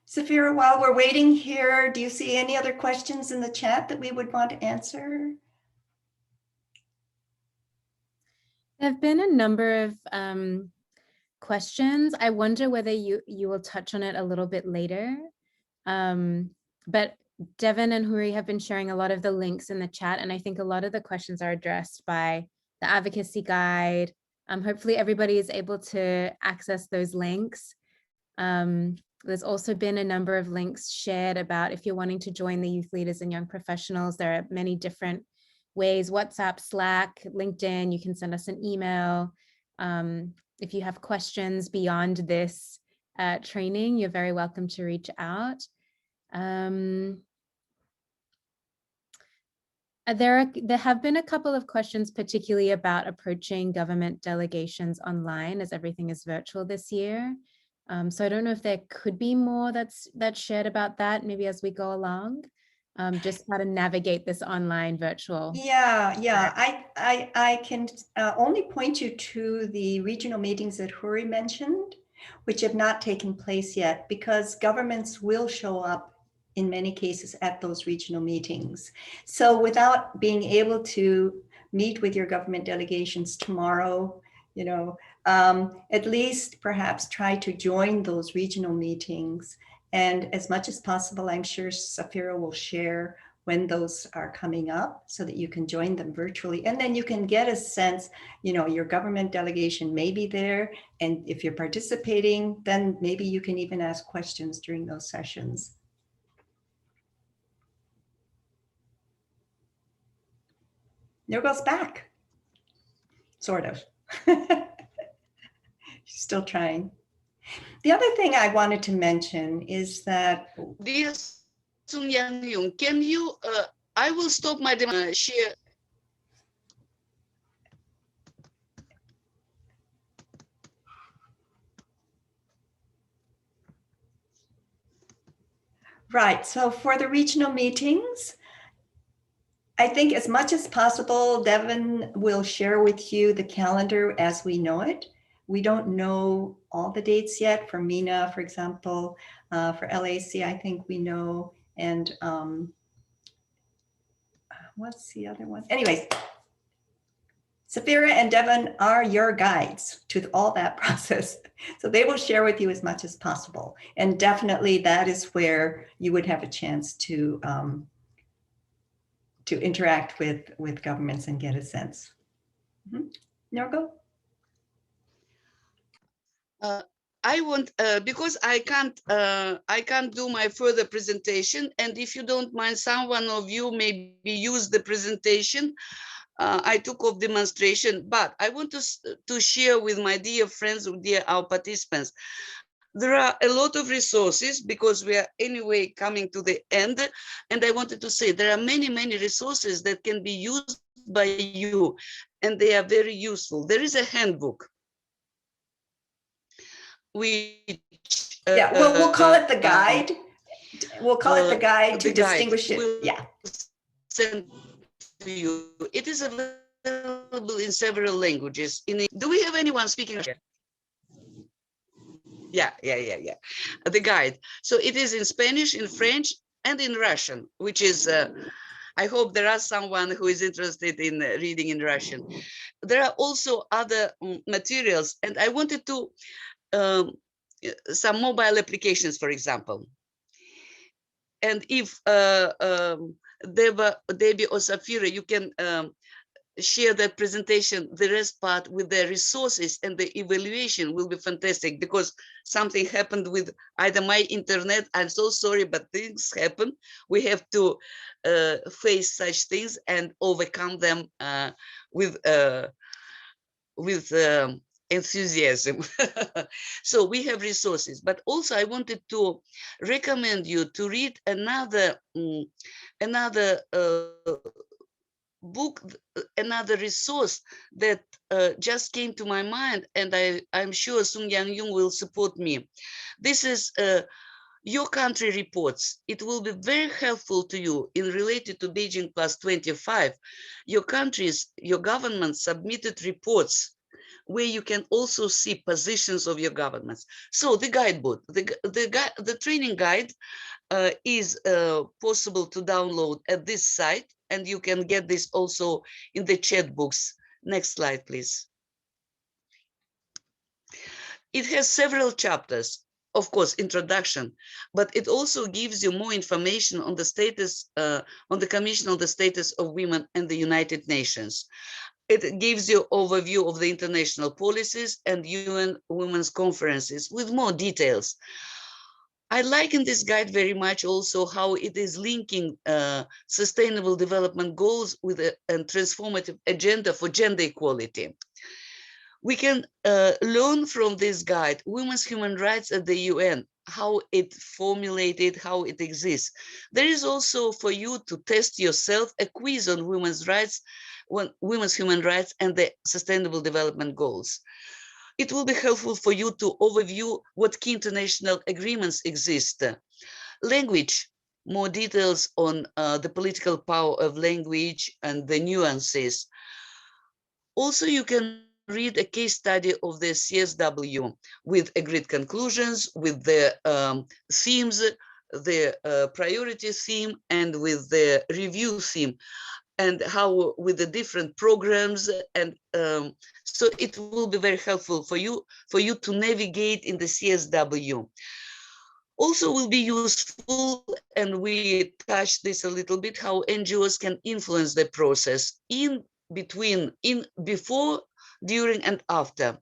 Safira, while we're waiting here, do you see any other questions in the chat that we would want to answer? There have been a number of questions. I wonder whether you will touch on it a little bit later. But Devin and Huri have been sharing a lot of the links in the chat, and I think a lot of the questions are addressed by the advocacy guide. Hopefully everybody is able to access those links. There's also been a number of links shared about if you're wanting to join the youth leaders and young professionals. There are many different ways: WhatsApp, Slack, LinkedIn. You can send us an email. If you have questions beyond this training, you're very welcome to reach out. There have been a couple of questions, particularly about approaching government delegations online, as everything is virtual this year. So I don't know if there could be more that's shared about that, maybe as we go along, just how to navigate this online virtual. Yeah. I can only point you to the regional meetings that Huri mentioned, which have not taken place yet, because governments will show up in many cases at those regional meetings. So without being able to meet with your government delegations tomorrow, you know, at least perhaps try to join those regional meetings. And as much as possible, I'm sure Safira will share when those are coming up so that you can join them virtually. And then you can get a sense, you know, your government delegation may be there. And if you're participating, then maybe you can even ask questions during those sessions. Nurgal's back, sort of. She's still trying. The other thing I wanted to mention is that. Dear Sun Yang Yung, can you, I will stop my share. Right, so for the regional meetings, I think as much as possible, Devin will share with you the calendar as we know it. We don't know all the dates yet. For MENA, for example, for LAC, I think we know. And what's the other one? Anyways, Safira and Devin are your guides to all that process. So they will share with you as much as possible. And definitely that is where you would have a chance to interact with governments and get a sense. Nurgal? I want, because I can't do my further presentation, and if you don't mind, someone of you maybe use the presentation. I took off demonstration, but I want to share with my dear friends, with our participants. There are a lot of resources because we are anyway coming to the end. And I wanted to say there are many, many resources that can be used by you, and they are very useful. There is a handbook. We'll call it the guide. We'll call it the guide to distinguish it. Yeah. Send to you. It is available in several languages. Do we have anyone speaking? Yeah. The guide. So it is in Spanish, in French, and in Russian, which is I hope there are someone who is interested in reading in Russian. There are also other materials, and I wanted to some mobile applications, for example. And if Debbie or Safira, you can share that presentation, the rest part with the resources and the evaluation will be fantastic, because something happened with either my internet. I'm so sorry, but things happen. We have to face such things and overcome them with enthusiasm. So we have resources, but also I wanted to recommend you to read another book, another resource that just came to my mind, and I'm sure Sung Yang Yung will support me. This is Your Country Reports. It will be very helpful to you in related to Beijing Plus 25. Your government submitted reports where you can also see positions of your governments. So the guidebook, the training guide is possible to download at this site, and you can get this also in the chat books. Next slide, please. It has several chapters, of course, introduction, but it also gives you more information on the status, on the Commission on the Status of Women and the United Nations. It gives you overview of the international policies and UN women's conferences with more details. I like in this guide very much also how it is linking sustainable development goals with a transformative agenda for gender equality. We can learn from this guide women's human rights at the UN, how it formulated, how it exists. There is also for you to test yourself a quiz on women's rights, women's human rights and the sustainable development goals. It will be helpful for you to overview what key international agreements exist. Language, more details on the political power of language and the nuances. Also, you can read a case study of the CSW with agreed conclusions, with the themes, the priority theme, and with the review theme, and how with the different programs. And so it will be very helpful for you to navigate in the CSW. Also will be useful, and we touched this a little bit, how NGOs can influence the process in between, before, during, and after.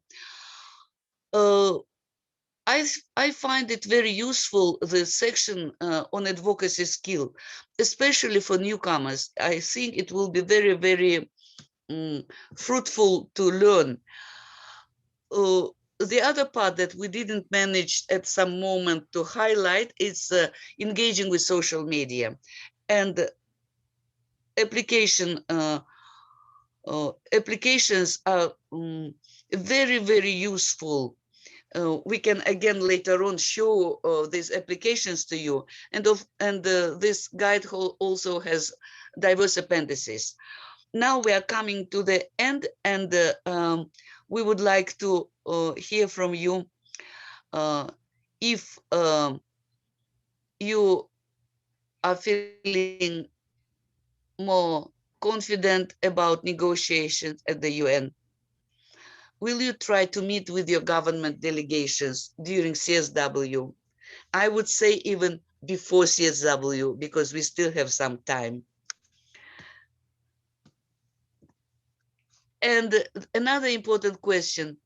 I find it very useful, the section on advocacy skill, especially for newcomers. I think it will be very, very fruitful to learn. The other part that we didn't manage at some moment to highlight is engaging with social media and applications are very, very useful. We can again later on show these applications to you, and this guide also has diverse appendices. Now we are coming to the end, and we would like to hear from you. If you are feeling more confident about negotiations at the UN, will you try to meet with your government delegations during CSW? I would say even before CSW, because we still have some time. And another important question,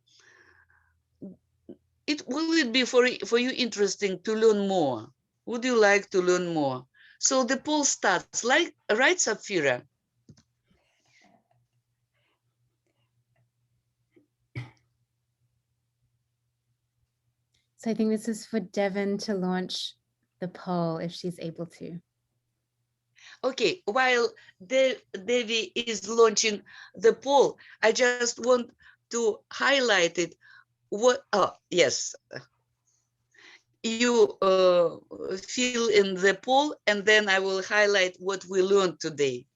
will it be for you interesting to learn more? Would you like to learn more? So the poll starts, right, Safira? So I think this is for Devin to launch the poll if she's able to. Okay, while Devi is launching the poll, I just want to highlight it. Yes. You fill in the poll, and then I will highlight what we learned today.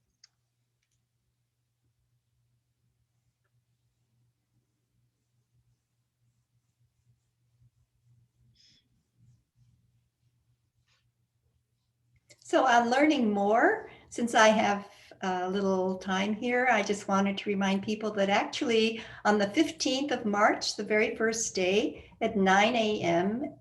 So on learning more, since I have a little time here, I just wanted to remind people that actually on the 15th of March, the very first day at 9 a.m.,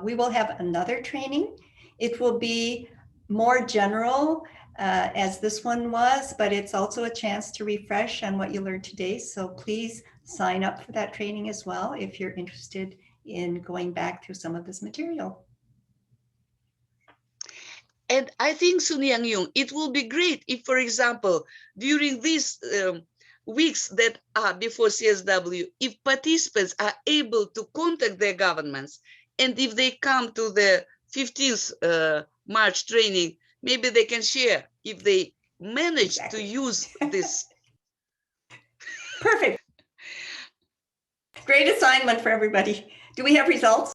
we will have another training. It will be more general as this one was, but it's also a chance to refresh on what you learned today. So please sign up for that training as well if you're interested in going back through some of this material. And I think, Sun Yang Yung, it will be great if, for example, during these weeks that are before CSW, if participants are able to contact their governments, and if they come to the 15th March training, maybe they can share if they manage to use this. Perfect. Great assignment for everybody. Do we have results?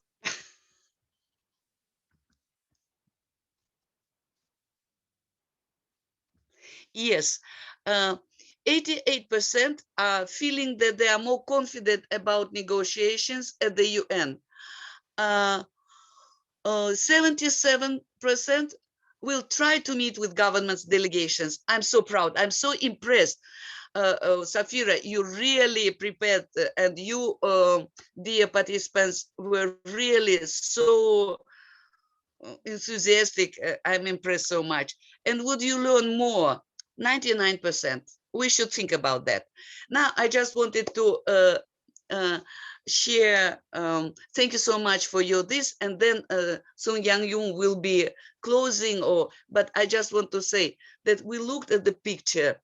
Yes, 88% are feeling that they are more confident about negotiations at the UN. 77% will try to meet with government's delegations. I'm so proud. I'm so impressed. Safira, you really prepared, and you, dear participants, were really so enthusiastic. I'm impressed so much. And would you learn more? 99%. We should think about that. Now, I just wanted to share. Thank you so much for your this, and then Sun Yang Yung will be closing. But I just want to say that we looked at the picture.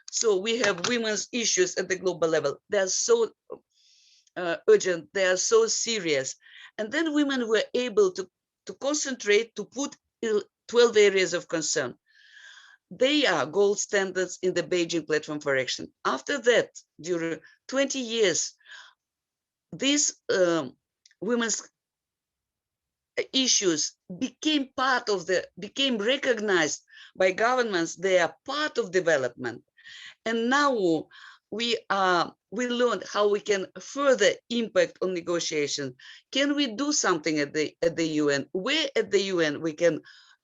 So we have women's issues at the global level. They are so urgent. They are so serious. And then women were able to concentrate, to put 12 areas of concern. They are gold standards in the Beijing Platform for Action. After that, during 20 years, these women's issues became became recognized by governments. They are part of development. And now we learned how we can further impact on negotiation. Can we do something at the UN? Where at the UN we can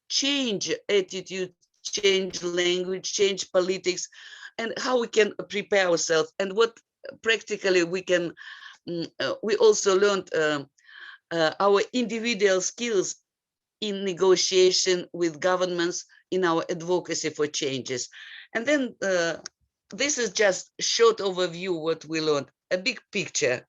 change attitude, change language, change politics, and how we can prepare ourselves, and what practically we can. We also learned our individual skills in negotiation with governments, in our advocacy for changes. And then this is just a short overview what we learned, a big picture.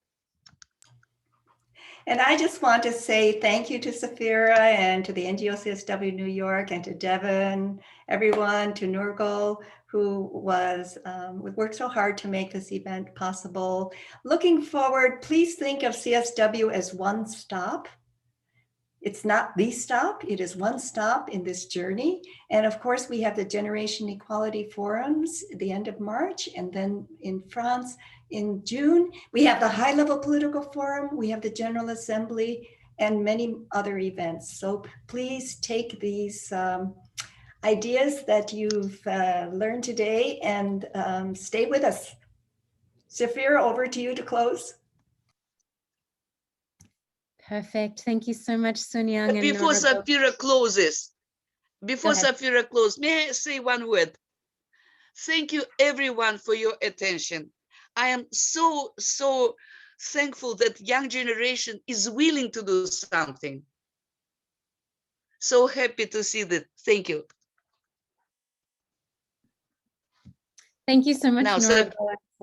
And I just want to say thank you to Safira and to the NGO CSW New York, and to Devin, everyone, to Nurgal, who worked so hard to make this event possible. Looking forward, please think of CSW as one stop. It's not the stop, it is one stop in this journey. And of course, we have the Generation Equality Forums at the end of March, and then in France in June. We have the High Level Political Forum, we have the General Assembly, and many other events. So please take these ideas that you've learned today and stay with us. Safira, over to you to close. Perfect. Thank you so much, Sun Yang. But before Safira closes, Safira closes, may I say one word? Thank you, everyone, for your attention. I am so thankful that young generation is willing to do something. So happy to see that. Thank you. Thank you so much. Now,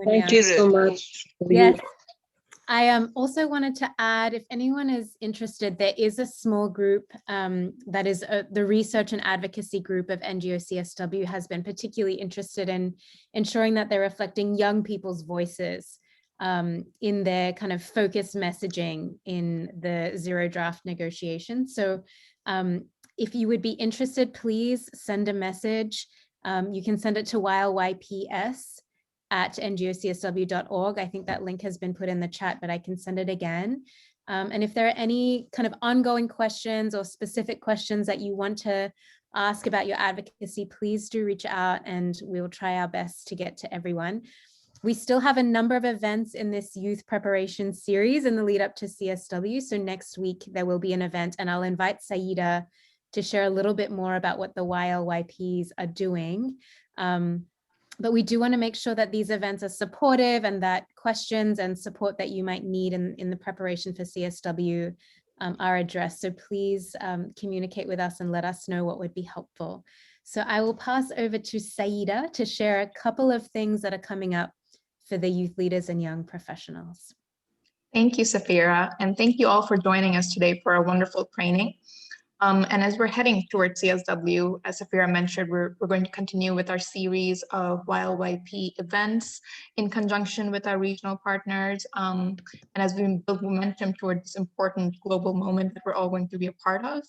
thank you so much. Yes. I also wanted to add, if anyone is interested, there is a small group that is the research and advocacy group of NGO CSW has been particularly interested in ensuring that they're reflecting young people's voices in their kind of focused messaging in the zero draft negotiations. So if you would be interested, please send a message. You can send it to ylYPS@ngocsw.org. I think that link has been put in the chat, but I can send it again. And if there are any kind of ongoing questions or specific questions that you want to ask about your advocacy, please do reach out and we'll try our best to get to everyone. We still have a number of events in this youth preparation series in the lead up to CSW. So next week there will be an event, and I'll invite Saida to share a little bit more about what the YLYPs are doing. But we do want to make sure that these events are supportive and that questions and support that you might need in the preparation for CSW are addressed. So please communicate with us and let us know what would be helpful. So I will pass over to Saida to share a couple of things that are coming up for the youth leaders and young professionals. Thank you, Safira, and thank you all for joining us today for a wonderful training. And as we're heading towards CSW, as Safira mentioned, we're going to continue with our series of YLYP events in conjunction with our regional partners. And as we build momentum towards this important global moment that we're all going to be a part of.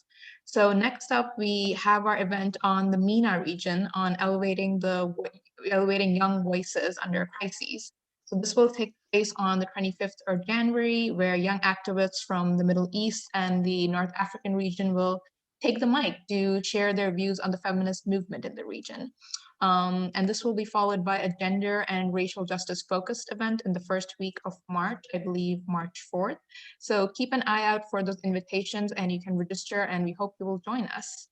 So next up, we have our event on the MENA region on elevating young voices under crises. So this will take place on the 25th of January, where young activists from the Middle East and the North African region will take the mic to share their views on the feminist movement in the region. And this will be followed by a gender and racial justice focused event in the first week of March, I believe March 4th. So keep an eye out for those invitations and you can register, and we hope you will join us.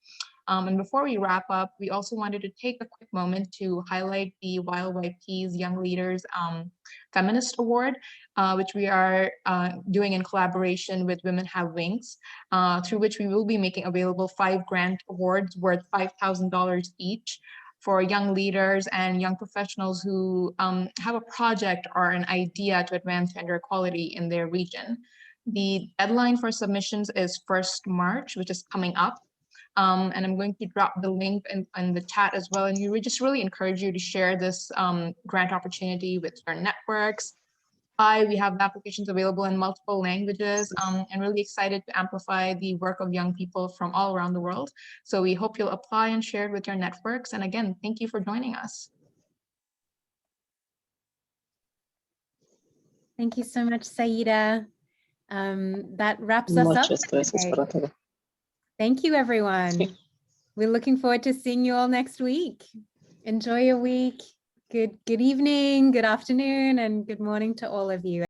And before we wrap up, we also wanted to take a quick moment to highlight the YLYP's Young Leaders Feminist Award, which we are doing in collaboration with Women Have Wings, through which we will be making available 5 grant awards worth $5,000 each for young leaders and young professionals who have a project or an idea to advance gender equality in their region. The deadline for submissions is 1st March, which is coming up. And I'm going to drop the link in the chat as well. And we just really encourage you to share this grant opportunity with your networks. We have applications available in multiple languages, and really excited to amplify the work of young people from all around the world. So we hope you'll apply and share it with your networks. And again, thank you for joining us. Thank you so much, Saida. That wraps us up. Today. Thank you, everyone. We're looking forward to seeing you all next week. Enjoy your week. Good evening, good afternoon, and good morning to all of you.